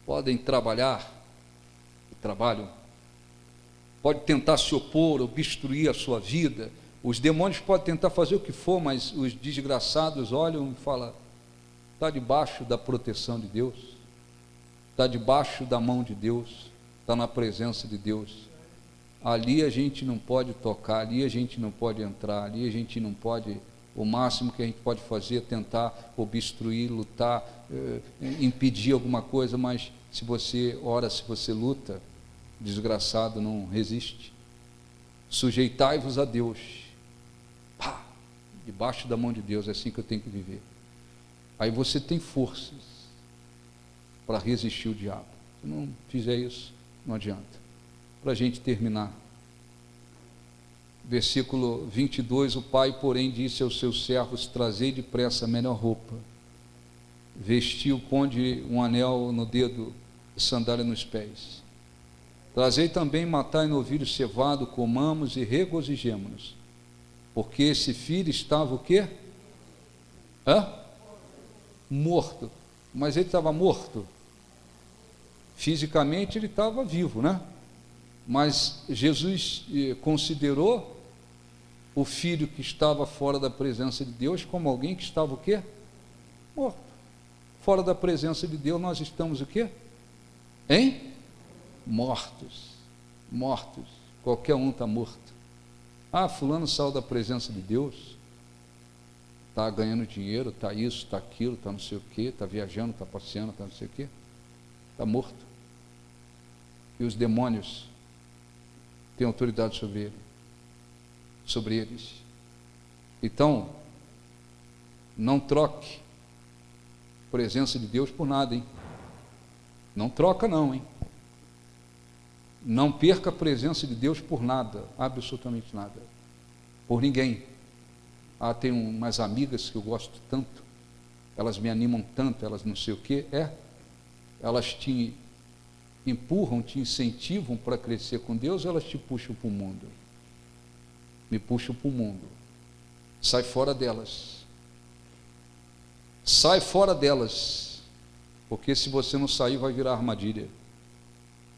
podem trabalhar, e trabalham, pode tentar se opor, obstruir a sua vida. Os demônios podem tentar fazer o que for, mas os desgraçados olham e falam: está debaixo da proteção de Deus, está debaixo da mão de Deus, está na presença de Deus. Ali a gente não pode tocar, ali a gente não pode entrar, ali a gente não pode. O máximo que a gente pode fazer é tentar obstruir, lutar, impedir alguma coisa, mas se você ora, se você luta, desgraçado não resiste. Sujeitai-vos a Deus, debaixo da mão de Deus, é assim que eu tenho que viver. Aí você tem forças para resistir o diabo. Se não fizer isso, não adianta. Para a gente terminar, versículo 22, o pai, porém, disse aos seus servos: trazei depressa a melhor roupa, vestiu, ponde um anel no dedo, sandália nos pés. Trazei também, matai novilho cevado, comamos e regozijemo-nos, porque esse filho estava o quê? Morto. Mas ele estava morto. Fisicamente ele estava vivo, né? Mas Jesus considerou o filho que estava fora da presença de Deus como alguém que estava o quê? Morto. Fora da presença de Deus nós estamos o quê? Mortos. Mortos. Qualquer um está morto. Fulano saiu da presença de Deus, está ganhando dinheiro, está isso, está aquilo, está não sei o quê, está viajando, está passeando, está não sei o quê, está morto. E os demônios têm autoridade sobre eles. Então, não troque a presença de Deus por nada, hein? Não troca não, hein? Não perca a presença de Deus por nada, absolutamente nada, por ninguém. Tem umas amigas que eu gosto tanto, elas me animam tanto, elas não sei o quê, elas te empurram, te incentivam para crescer com Deus, elas te puxam para o mundo, me puxam para o mundo. Sai fora delas, porque se você não sair vai virar armadilha.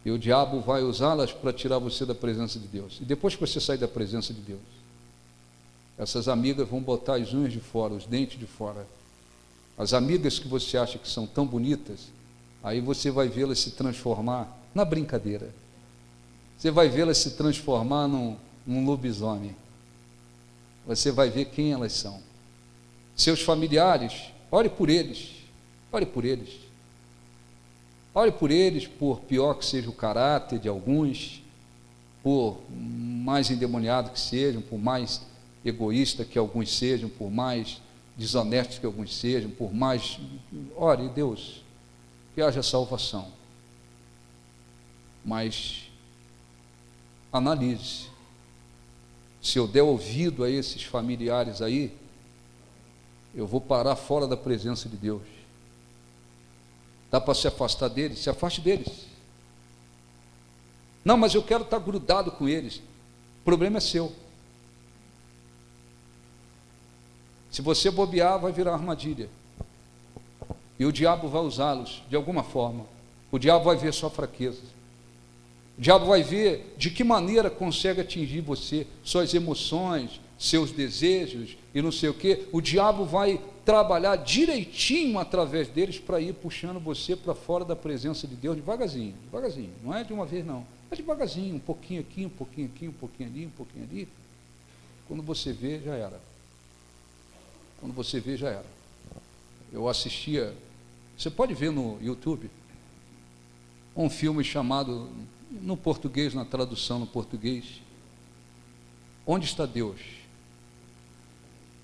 E o diabo vai usá-las para tirar você da presença de Deus. E depois que você sair da presença de Deus, essas amigas vão botar as unhas de fora, os dentes de fora. As amigas que você acha que são tão bonitas, aí você vai vê-las se transformar na brincadeira. Você vai vê-las se transformar num lobisomem. Você vai ver quem elas são. Seus familiares, ore por eles. Ore por eles. Ore por eles, por pior que seja o caráter de alguns, por mais endemoniado que sejam, por mais egoísta que alguns sejam, por mais desonestos que alguns sejam, por mais... Ore, Deus, que haja salvação. Mas analise. Se eu der ouvido a esses familiares aí, eu vou parar fora da presença de Deus. Dá para se afastar deles? Se afaste deles. Não, mas eu quero estar grudado com eles. O problema é seu. Se você bobear, vai virar armadilha. E o diabo vai usá-los de alguma forma. O diabo vai ver sua fraqueza. O diabo vai ver de que maneira consegue atingir você, suas emoções, seus desejos e não sei o quê. O diabo vai trabalhar direitinho através deles para ir puxando você para fora da presença de Deus, devagarzinho, devagarzinho. Não é de uma vez não, é devagarzinho, um pouquinho aqui, um pouquinho aqui, um pouquinho ali, um pouquinho ali. Quando você vê, já era. Quando você vê, já era. Eu assistia, você pode ver no YouTube, um filme chamado no português, na tradução no português, Onde Está Deus?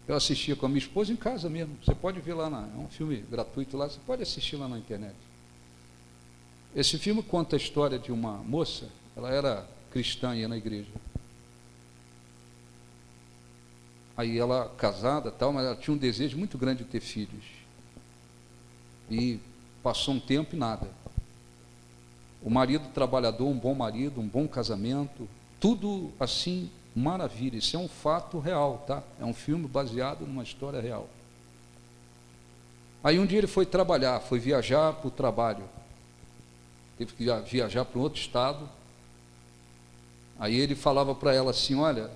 Eu assistia com a minha esposa em casa mesmo. Você pode ver lá, é um filme gratuito lá, você pode assistir lá na internet. Esse filme conta a história de uma moça, ela era cristã e ia na igreja. Aí ela, casada tal, mas ela tinha um desejo muito grande de ter filhos. E passou um tempo e nada. O marido trabalhador, um bom marido, um bom casamento, tudo assim, maravilha. Isso é um fato real, tá? É um filme baseado numa história real. Aí um dia ele foi trabalhar, foi viajar para o trabalho. Teve que viajar para um outro estado. Aí ele falava para ela assim, olha,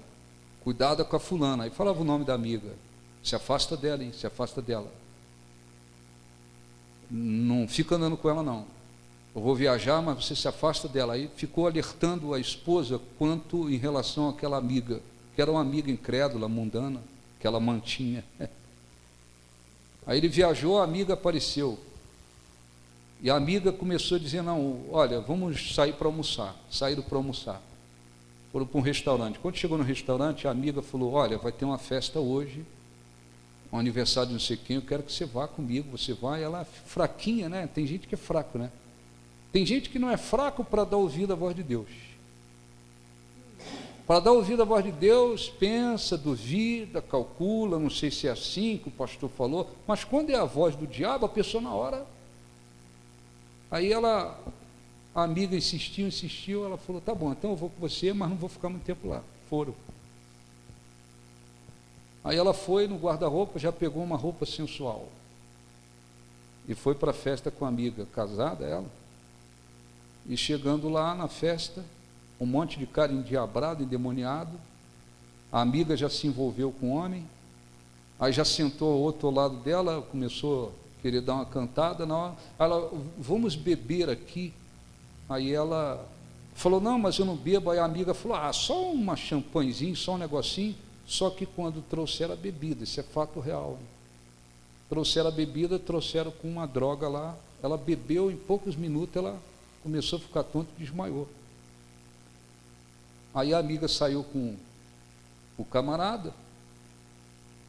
cuidado com a fulana. Aí falava o nome da amiga. Se afasta dela, hein? Se afasta dela. Não fica andando com ela, não. Eu vou viajar, mas você se afasta dela. Aí ficou alertando a esposa quanto em relação àquela amiga, que era uma amiga incrédula, mundana, que ela mantinha. Aí ele viajou, a amiga apareceu. E a amiga começou a dizer, não, olha, vamos sair para almoçar. Saíram para almoçar. Foram para um restaurante. Quando chegou no restaurante, a amiga falou, olha, vai ter uma festa hoje, um aniversário de não sei quem, eu quero que você vá comigo, você vai. Ela fraquinha, né? Tem gente que é fraco, né? Tem gente que não é fraco para dar ouvido à voz de Deus. Para dar ouvido à voz de Deus, pensa, duvida, calcula, não sei se é assim que o pastor falou, mas quando é a voz do diabo, a pessoa na hora... Aí ela, a amiga insistiu, ela falou, tá bom, então eu vou com você, mas não vou ficar muito tempo lá. Foram. Aí ela foi no guarda-roupa, já pegou uma roupa sensual. E foi para a festa com a amiga, casada ela. E chegando lá na festa, um monte de cara endiabrado, endemoniado. A amiga já se envolveu com o homem. Aí já sentou ao outro lado dela, começou a querer dar uma cantada. Na hora, ela, vamos beber aqui. Aí ela falou, não, mas eu não bebo. Aí a amiga falou, só uma champanhezinho, só um negocinho. Só que quando trouxeram a bebida, isso é fato real. Trouxeram a bebida, trouxeram com uma droga lá. Ela bebeu, em poucos minutos ela começou a ficar tonta e desmaiou. Aí a amiga saiu com o camarada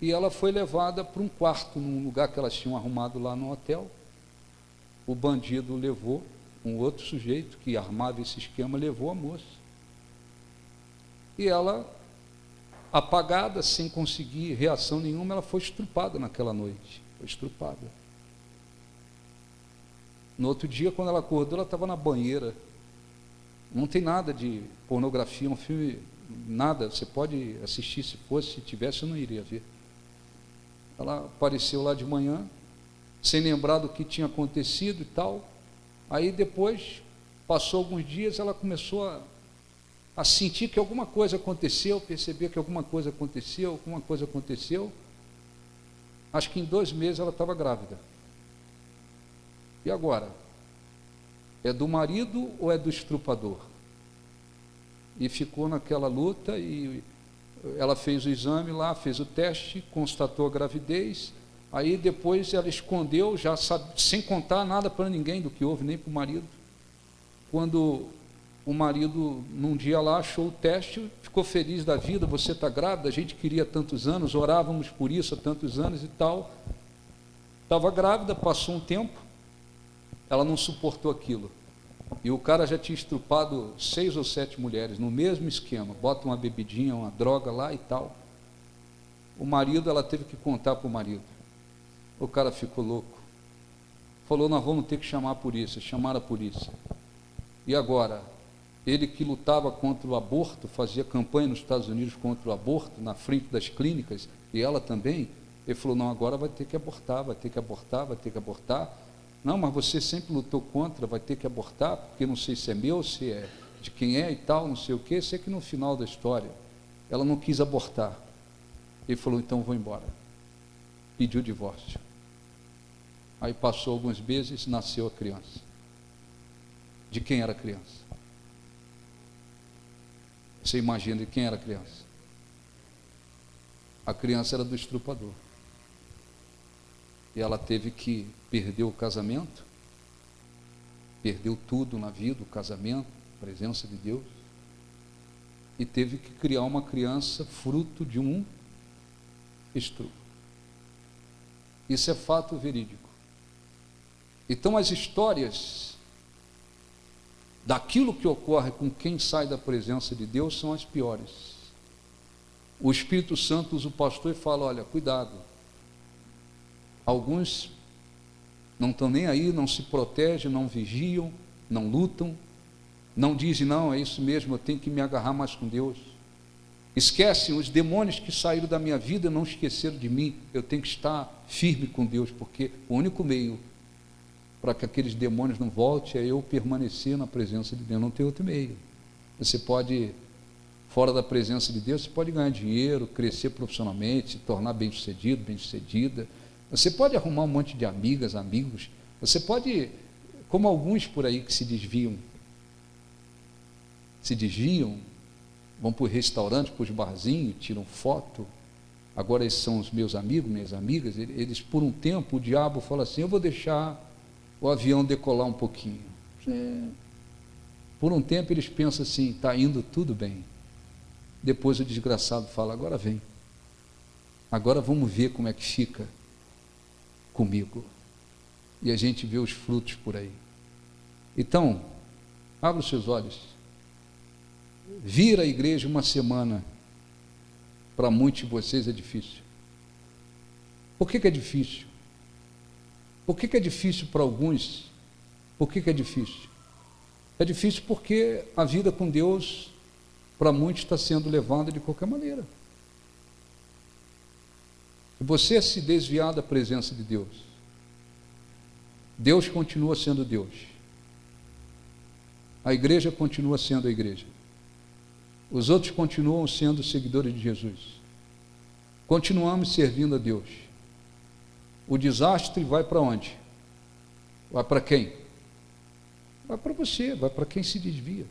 e ela foi levada para um quarto, num lugar que elas tinham arrumado lá no hotel. O bandido levou, um outro sujeito que armava esse esquema, levou a moça. E ela, apagada, sem conseguir reação nenhuma, ela foi estrupada naquela noite. Foi estrupada. No outro dia, quando ela acordou, ela estava na banheira. Não tem nada de pornografia, um filme, nada. Você pode assistir, se tivesse, eu não iria ver. Ela apareceu lá de manhã, sem lembrar do que tinha acontecido e tal. Aí depois, passou alguns dias, ela começou a sentir que alguma coisa aconteceu, perceber que alguma coisa aconteceu. Acho que em 2 meses ela estava grávida. E agora? É do marido ou é do estrupador? E ficou naquela luta e ela fez o exame lá, fez o teste, constatou a gravidez. Aí depois ela escondeu, já sabe, sem contar nada para ninguém do que houve, nem para o marido. Quando o marido, num dia lá, achou o teste, ficou feliz da vida, você está grávida, a gente queria tantos anos, orávamos por isso há tantos anos e tal. Estava grávida, passou um tempo, ela não suportou aquilo. E o cara já tinha estrupado 6 ou 7 mulheres, no mesmo esquema, bota uma bebidinha, uma droga lá e tal. O marido, ela teve que contar para o marido. O cara ficou louco. Falou, nós vamos ter que chamar a polícia. Chamaram a polícia. E agora? Ele que lutava contra o aborto, fazia campanha nos Estados Unidos contra o aborto, na frente das clínicas, e ela também, ele falou, não, agora vai ter que abortar, vai ter que abortar, vai ter que abortar. Não, mas você sempre lutou contra, vai ter que abortar, porque não sei se é meu, se é de quem é e tal, não sei o quê. Sei que no final da história, ela não quis abortar. Ele falou, então vou embora. Pediu divórcio. Aí passou alguns meses, nasceu a criança. De quem era a criança? Você imagina de quem era a criança? A criança era do estrupador. E ela teve que perder o casamento, perdeu tudo na vida, o casamento, presença de Deus, e teve que criar uma criança fruto de um estupro. Isso é fato verídico. Então as histórias daquilo que ocorre com quem sai da presença de Deus são as piores. O Espírito Santo usa o pastor e fala: olha, cuidado, alguns não estão nem aí, não se protegem, não vigiam, não lutam, não dizem: não, é isso mesmo, eu tenho que me agarrar mais com Deus. Esquecem os demônios que saíram da minha vida, não esqueceram de mim. Eu tenho que estar firme com Deus, porque o único meio para que aqueles demônios não voltem é eu permanecer na presença de Deus. Não tem outro meio. Você pode, fora da presença de Deus, você pode ganhar dinheiro, crescer profissionalmente, se tornar bem-sucedido, bem-sucedida. Você pode arrumar um monte de amigas, amigos. Você pode, como alguns por aí que se desviam, vão para o restaurante, para os barzinhos, tiram foto. Agora esses são os meus amigos, minhas amigas. Eles, por um tempo, o diabo fala assim: eu vou deixar o avião decolar um pouquinho. Por um tempo eles pensam assim: está indo tudo bem. Depois o desgraçado fala: agora vem, agora vamos ver como é que fica comigo. E a gente vê os frutos por aí. Então, abra os seus olhos. Vir à igreja uma semana, para muitos de vocês é difícil. Por que é difícil? Por que é difícil para alguns? Por que é difícil? É difícil porque a vida com Deus, para muitos, está sendo levada de qualquer maneira. Se você se desviar da presença de Deus, Deus continua sendo Deus. A igreja continua sendo a igreja. Os outros continuam sendo seguidores de Jesus. Continuamos servindo a Deus. O desastre vai para onde? Vai para quem? Vai para você, vai para quem se desvia.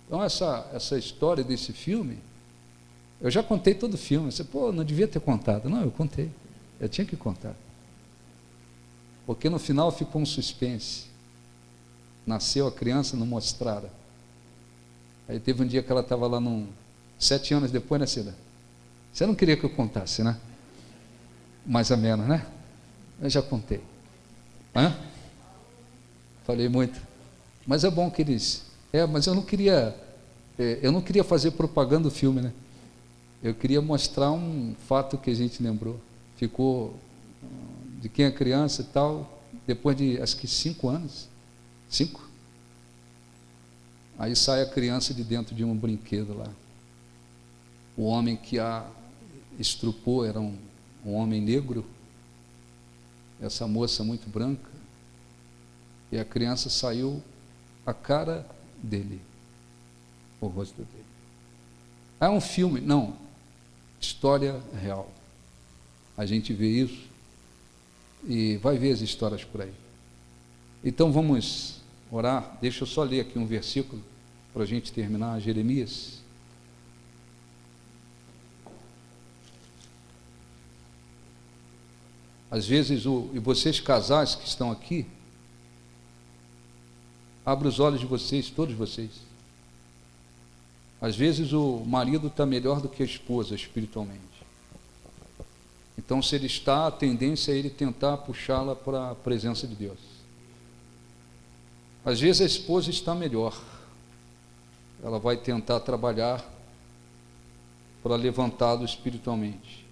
Então essa história desse filme, eu já contei todo o filme. Você, não devia ter contado. Não, eu contei. Eu tinha que contar. Porque no final ficou um suspense. Nasceu a criança, não mostraram. Aí teve um dia que ela estava lá 7 anos depois, né, Cida? Você não queria que eu contasse, né? Mais ou menos, né? Eu já contei. Hã? Falei muito. Mas é bom que eles... mas eu não queria fazer propaganda do filme, né? Eu queria mostrar um fato que a gente lembrou. Ficou de quem é criança e tal, depois de, acho que 5 anos. 5? Aí sai a criança de dentro de um brinquedo lá. O homem que a estrupou era um homem negro, essa moça muito branca, e a criança saiu a cara dele, o rosto dele. É um filme? Não. História real. A gente vê isso e vai ver as histórias por aí. Então vamos orar. Deixa eu só ler aqui um versículo para a gente terminar. Jeremias. Às vezes, e vocês casais que estão aqui, abra os olhos de vocês, todos vocês. Às vezes o marido está melhor do que a esposa espiritualmente. Então, se ele está, a tendência é ele tentar puxá-la para a presença de Deus. Às vezes a esposa está melhor. Ela vai tentar trabalhar para levantá-lo espiritualmente.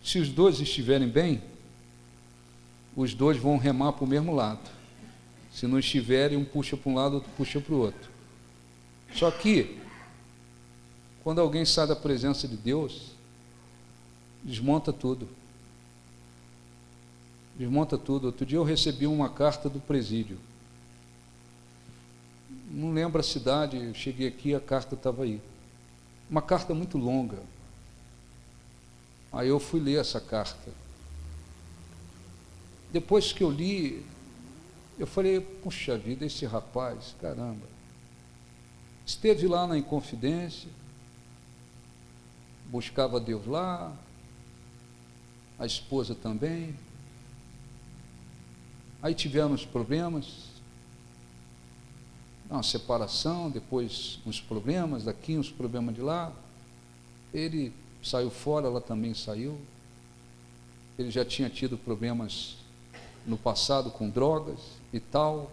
Se os dois estiverem bem, os dois vão remar para o mesmo lado. Se não estiverem, um puxa para um lado, outro puxa para o outro. Só que, quando alguém sai da presença de Deus, desmonta tudo. Desmonta tudo. Outro dia eu recebi uma carta do presídio. Não lembro a cidade, eu cheguei aqui, a carta estava aí. Uma carta muito longa. Aí eu fui ler essa carta. Depois que eu li, eu falei: puxa vida, esse rapaz, caramba, esteve lá na Inconfidência, buscava Deus lá, a esposa também. Aí tivemos problemas, uma separação, depois uns problemas daqui, uns problemas de lá. Ele saiu fora, ela também saiu. Ele já tinha tido problemas no passado com drogas e tal.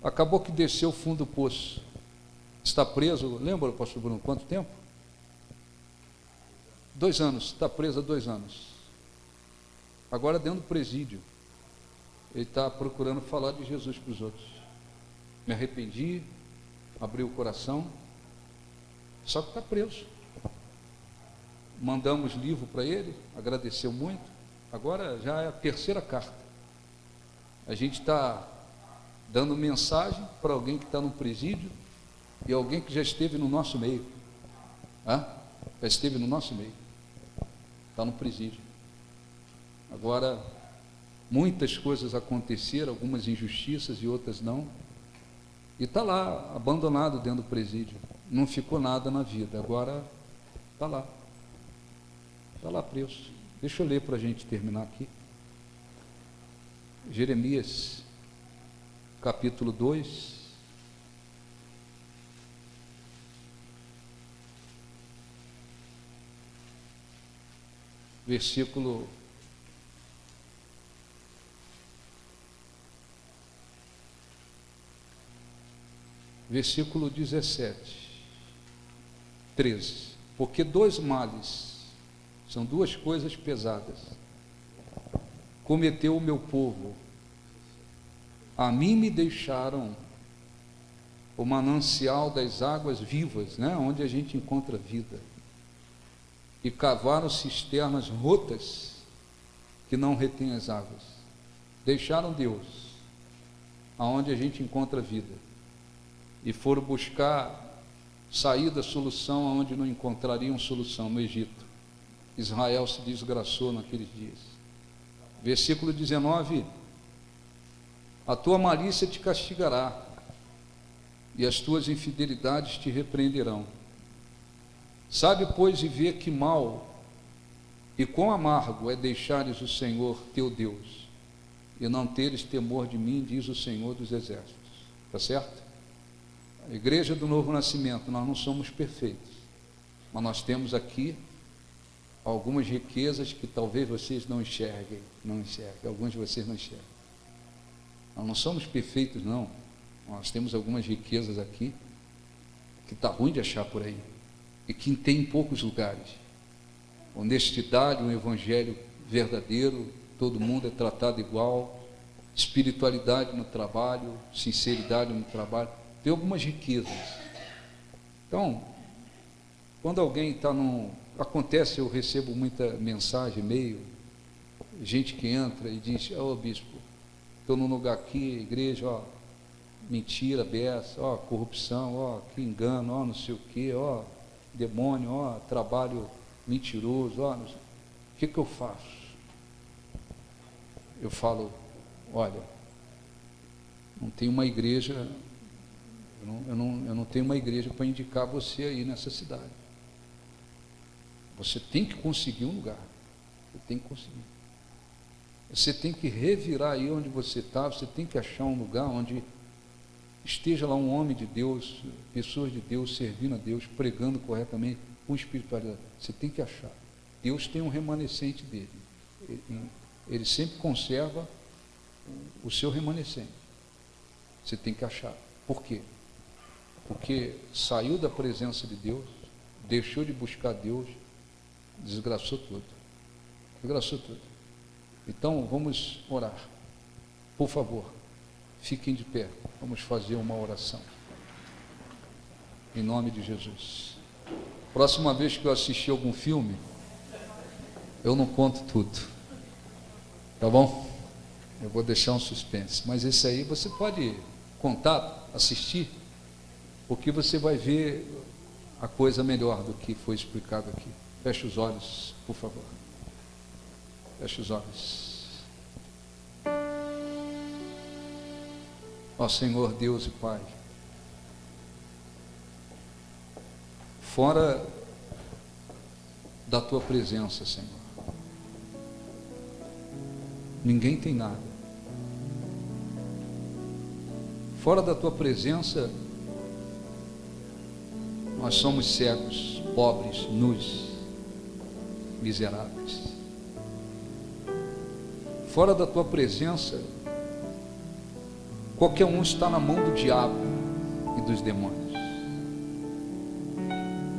Acabou que desceu o fundo do poço. Está preso, lembra, pastor Bruno, quanto tempo? 2 anos, está preso há 2 anos. Agora dentro do presídio. Ele está procurando falar de Jesus para os outros. Me arrependi, abri o coração, só que está preso. Mandamos livro para ele, agradeceu muito. Agora já é a 3ª carta. A gente está dando mensagem para alguém que está no presídio e alguém que já esteve no nosso meio. Já esteve no nosso meio. Está no presídio. Agora, muitas coisas aconteceram, algumas injustiças e outras não. E está lá, abandonado dentro do presídio. Não ficou nada na vida. Agora está lá. Está lá preso. Deixa eu ler para a gente terminar aqui. Jeremias, capítulo 2. Versículo 17, 13. Porque 2 males, são 2 coisas pesadas, cometeu o meu povo. A mim me deixaram o manancial das águas vivas, né, onde a gente encontra vida, e cavaram cisternas rotas que não retêm as águas. Deixaram Deus, aonde a gente encontra vida, e foram buscar saída, solução, aonde não encontrariam solução, no Egito. Israel se desgraçou naqueles dias. Versículo 19: a tua malícia te castigará, e as tuas infidelidades te repreenderão. Sabe, pois, e vê que mal e quão amargo é deixares o Senhor teu Deus, e não teres temor de mim, diz o Senhor dos Exércitos. Está certo? A igreja do Novo Nascimento, nós não somos perfeitos, mas nós temos aqui algumas riquezas que talvez vocês não enxerguem, alguns de vocês não enxergam. Nós não somos perfeitos, não. Nós temos algumas riquezas aqui que está ruim de achar por aí, e que tem em poucos lugares. Honestidade, um evangelho verdadeiro, todo mundo é tratado igual, espiritualidade no trabalho, sinceridade no trabalho, tem algumas riquezas. Então, quando alguém está acontece, eu recebo muita mensagem, e-mail, gente que entra e diz: ô bispo, estou num lugar aqui, igreja, ó, mentira, beça, ó, corrupção, ó, que engano, ó, não sei o que, ó, demônio, ó, trabalho mentiroso, ó, o que eu faço? Eu falo: olha, não tem uma igreja, eu não tenho uma igreja para indicar você aí nessa cidade. Você tem que conseguir um lugar, você tem que conseguir. Você tem que revirar aí onde você está, você tem que achar um lugar onde esteja lá um homem de Deus, pessoas de Deus, servindo a Deus, pregando corretamente, com espiritualidade. Você tem que achar. Deus tem um remanescente dele. Ele sempre conserva o seu remanescente. Você tem que achar. Por quê? Porque saiu da presença de Deus, deixou de buscar Deus, desgraçou tudo. Desgraçou tudo. Então, vamos orar. Por favor, fiquem de pé. Vamos fazer uma oração. Em nome de Jesus. Próxima vez que eu assistir algum filme, eu não conto tudo. Tá bom? Eu vou deixar um suspense. Mas esse aí você pode contar, assistir, porque você vai ver a coisa melhor do que foi explicado aqui. Feche os olhos, por favor. Feche os olhos. Ó Senhor Deus e Pai, fora da Tua presença, Senhor, ninguém tem nada. Fora da tua presença, nós somos cegos, pobres, nus, miseráveis. Fora da tua presença, qualquer um está na mão do diabo e dos demônios.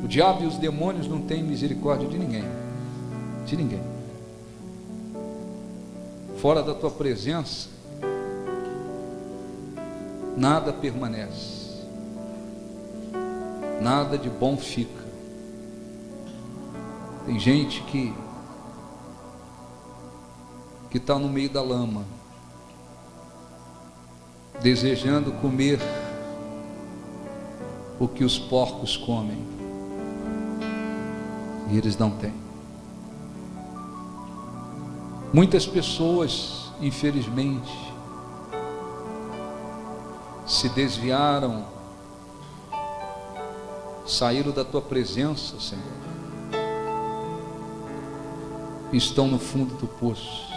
O diabo e os demônios não têm misericórdia de ninguém. De ninguém. Fora da tua presença, nada permanece. Nada de bom fica. Tem gente que está no meio da lama, desejando comer o que os porcos comem, e eles não têm. Muitas pessoas, infelizmente, se desviaram, saíram da tua presença, Senhor, e estão no fundo do poço.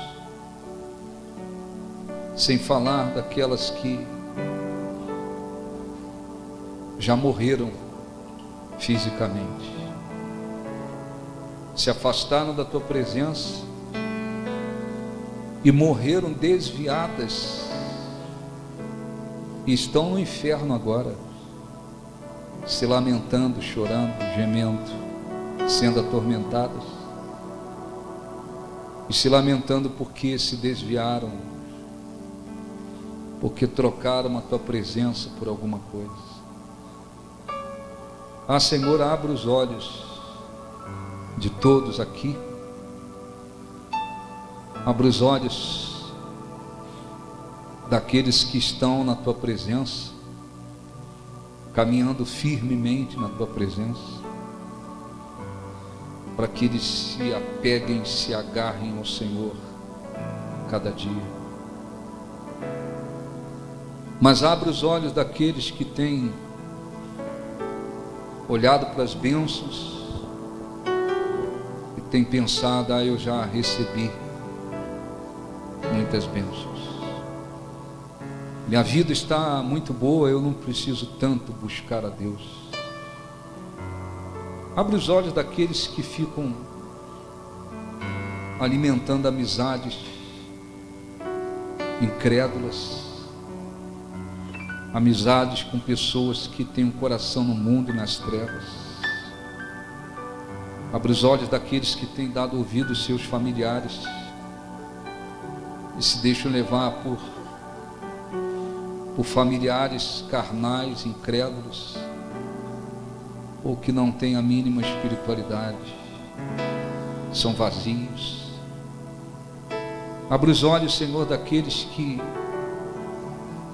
Sem falar daquelas que já morreram fisicamente, se afastaram da tua presença e morreram desviadas, e estão no inferno agora, se lamentando, chorando, gemendo, sendo atormentadas, e se lamentando porque se desviaram, porque trocaram a tua presença por alguma coisa. Ah, Senhor, abra os olhos de todos aqui, abra os olhos daqueles que estão na tua presença, caminhando firmemente na tua presença, para que eles se apeguem, se agarrem ao Senhor cada dia. Mas abra os olhos daqueles que têm olhado para as bênçãos e têm pensado: ah, eu já recebi muitas bênçãos, minha vida está muito boa, eu não preciso tanto buscar a Deus. Abre os olhos daqueles que ficam alimentando amizades incrédulas, amizades com pessoas que têm um coração no mundo e nas trevas. Abre os olhos daqueles que têm dado ouvido aos seus familiares e se deixam levar por familiares carnais, incrédulos, ou que não têm a mínima espiritualidade, são vazios. Abre os olhos, Senhor, daqueles que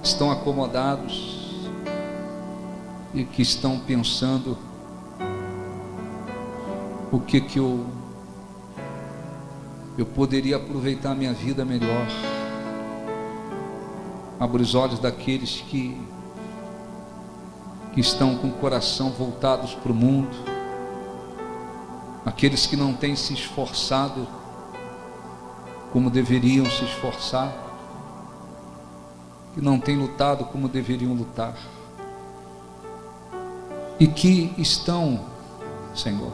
estão acomodados e que estão pensando: o que eu poderia aproveitar a minha vida melhor. Abre os olhos daqueles que estão com o coração voltados para o mundo, aqueles que não têm se esforçado como deveriam se esforçar, que não têm lutado como deveriam lutar, e que estão, Senhor,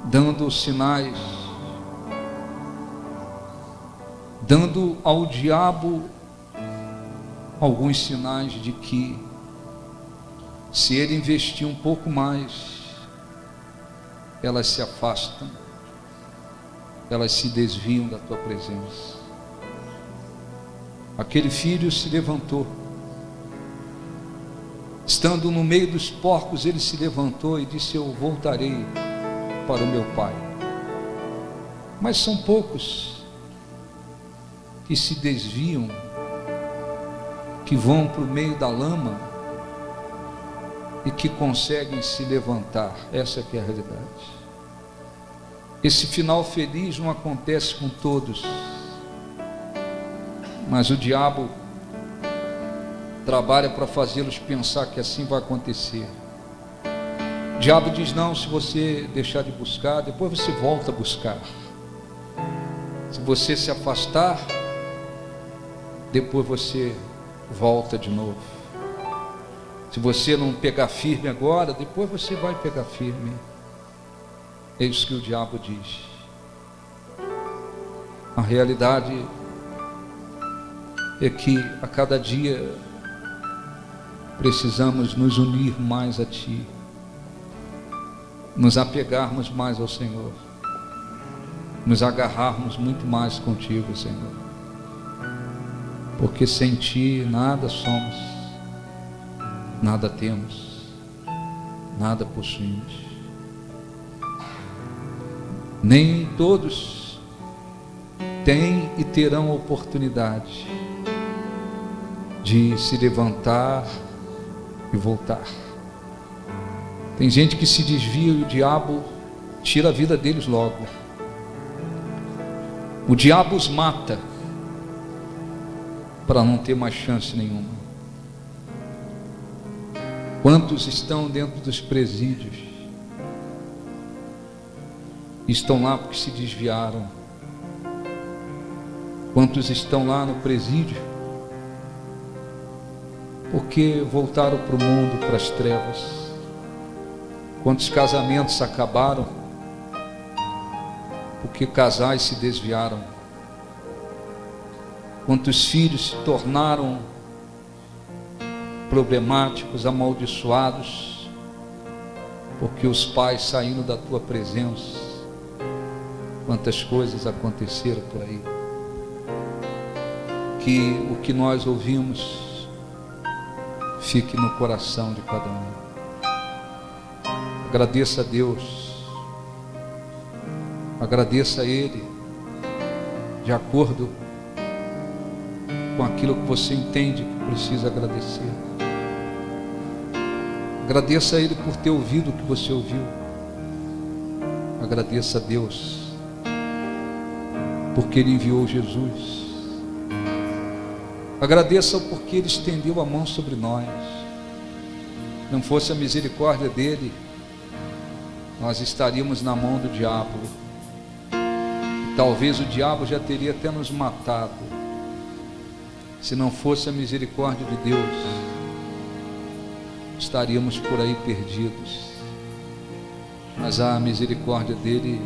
dando sinais, dando ao diabo alguns sinais de que, se ele investir um pouco mais, elas se afastam, elas se desviam da tua presença. Aquele filho se levantou, estando no meio dos porcos, ele se levantou e disse: eu voltarei para o meu pai. Mas são poucos que se desviam, que vão para o meio da lama e que conseguem se levantar. Essa que é a realidade. Esse final feliz não acontece com todos, mas o diabo trabalha para fazê-los pensar que assim vai acontecer. O diabo diz: não, se você deixar de buscar, depois você volta a buscar. Se você se afastar, depois você volta de novo. Se você não pegar firme agora, depois você vai pegar firme. É isso que o diabo diz. A realidade é que a cada dia precisamos nos unir mais a Ti, nos apegarmos mais ao Senhor, nos agarrarmos muito mais contigo, Senhor, porque sem Ti nada somos, nada temos, nada possuímos. Nem todos têm e terão oportunidade de se levantar e voltar. Tem gente que se desvia e o diabo tira a vida deles logo. O diabo os mata para não ter mais chance nenhuma. Quantos estão dentro dos presídios? Estão lá porque se desviaram. Quantos estão lá no presídio porque voltaram para o mundo, para as trevas? Quantos casamentos acabaram porque casais se desviaram? Quantos filhos se tornaram problemáticos, amaldiçoados, porque os pais saíram da tua presença? Quantas coisas aconteceram por aí? Que o que nós ouvimos fique no coração de cada um. Agradeça a Deus, agradeça a Ele, de acordo com aquilo que você entende que precisa agradecer. Agradeça a Ele por ter ouvido o que você ouviu. Agradeça a Deus porque Ele enviou Jesus. Agradeça porque Ele estendeu a mão sobre nós. Não fosse a misericórdia dEle, nós estaríamos na mão do diabo. E talvez o diabo já teria até nos matado, se não fosse a misericórdia de Deus. Estaríamos por aí perdidos. Mas a misericórdia dEle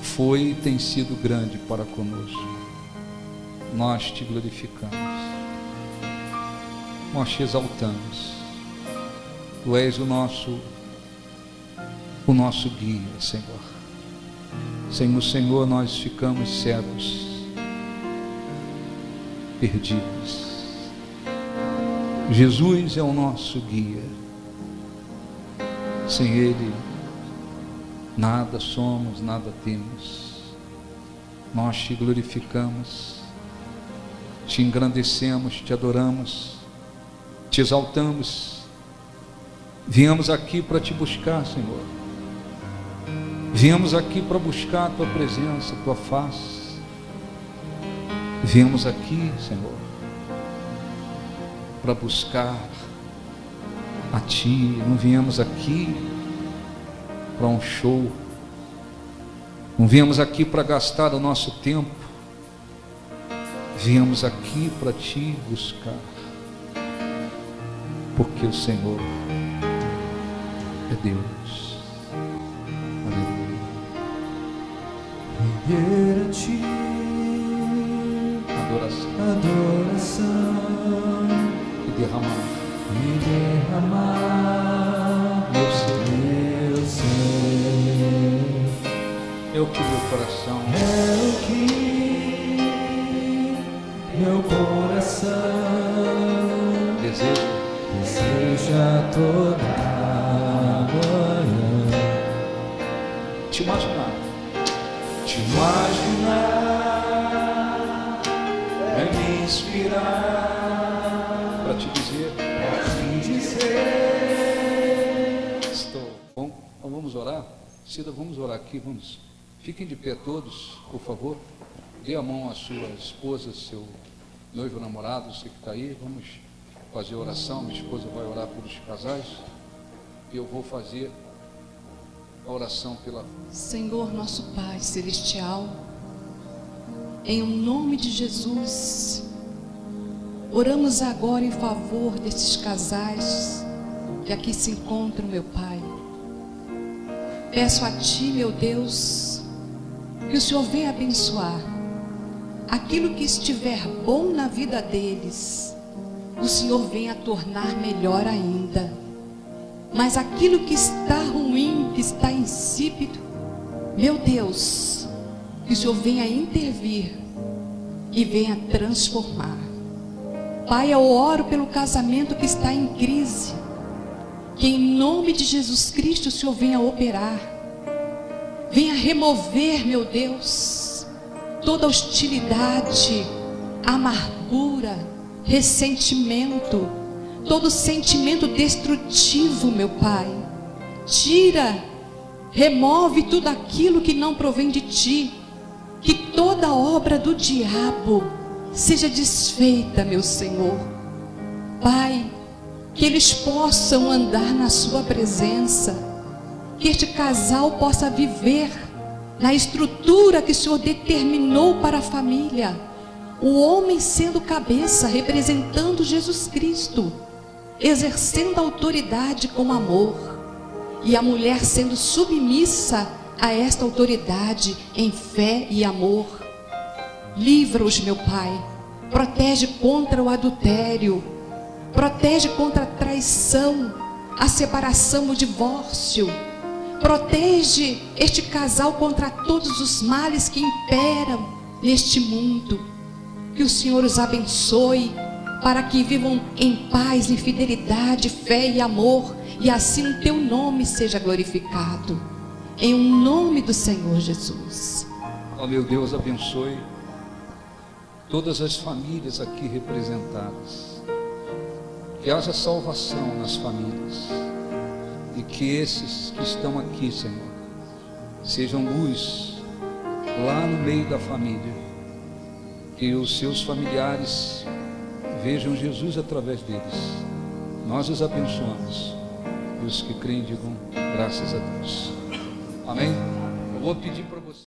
foi e tem sido grande para conosco. Nós te glorificamos, nós te exaltamos. Tu és o nosso guia, Senhor. Sem o Senhor nós ficamos cegos, perdidos. Jesus é o nosso guia. Sem Ele nada somos, nada temos. Nós te glorificamos, te engrandecemos, te adoramos, te exaltamos. Viemos aqui para te buscar, Senhor. Viemos aqui para buscar a tua presença, a tua face. Viemos aqui, Senhor, para buscar a Ti. Não viemos aqui para um show. Não viemos aqui para gastar o nosso tempo. Viemos aqui para Te buscar, porque o Senhor é Deus. Aleluia. Render a Ti adoração E derramar meu ser. é o que meu coração É o que meu coração deseja toda manhã. te imaginar. Te imaginar é me inspirar Para te dizer, estou bom. Então vamos orar. Cida, vamos orar aqui, vamos. Fiquem de pé todos, por favor. Dê a mão à sua esposa, seu noivo, namorado, você que está aí. Vamos fazer oração. Minha esposa vai orar pelos casais e eu vou fazer a oração pela... Senhor nosso Pai Celestial, em nome de Jesus, Oramos agora em favor desses casais que aqui se encontram, meu Pai. Peço a Ti, meu Deus, que o Senhor venha abençoar aquilo que estiver bom na vida deles, o Senhor venha tornar melhor ainda. Mas aquilo que está ruim, que está insípido, meu Deus, que o Senhor venha intervir e venha transformar. Pai, eu oro pelo casamento que está em crise, que em nome de Jesus Cristo o Senhor venha operar, venha remover, meu Deus, toda hostilidade, amargura, ressentimento, todo sentimento destrutivo, meu Pai. Tira, remove tudo aquilo que não provém de Ti, que toda obra do diabo seja desfeita, meu Senhor. Pai, que eles possam andar na Sua presença, que este casal possa viver na estrutura que o Senhor determinou para a família, o homem sendo cabeça, representando Jesus Cristo, exercendo autoridade com amor, e a mulher sendo submissa a esta autoridade em fé e amor. Livra-os, meu Pai, protege contra o adultério, protege contra a traição, a separação, o divórcio. Protege este casal contra todos os males que imperam neste mundo. Que o Senhor os abençoe, para que vivam em paz, em fidelidade, fé e amor, e assim o Teu nome seja glorificado. Em nome do Senhor Jesus. Ó meu Deus, abençoe todas as famílias aqui representadas. Que haja salvação nas famílias. E que esses que estão aqui, Senhor, sejam luz lá no meio da família. Que os seus familiares vejam Jesus através deles. Nós os abençoamos. E os que creem digam graças a Deus. Amém? Eu vou pedir para você.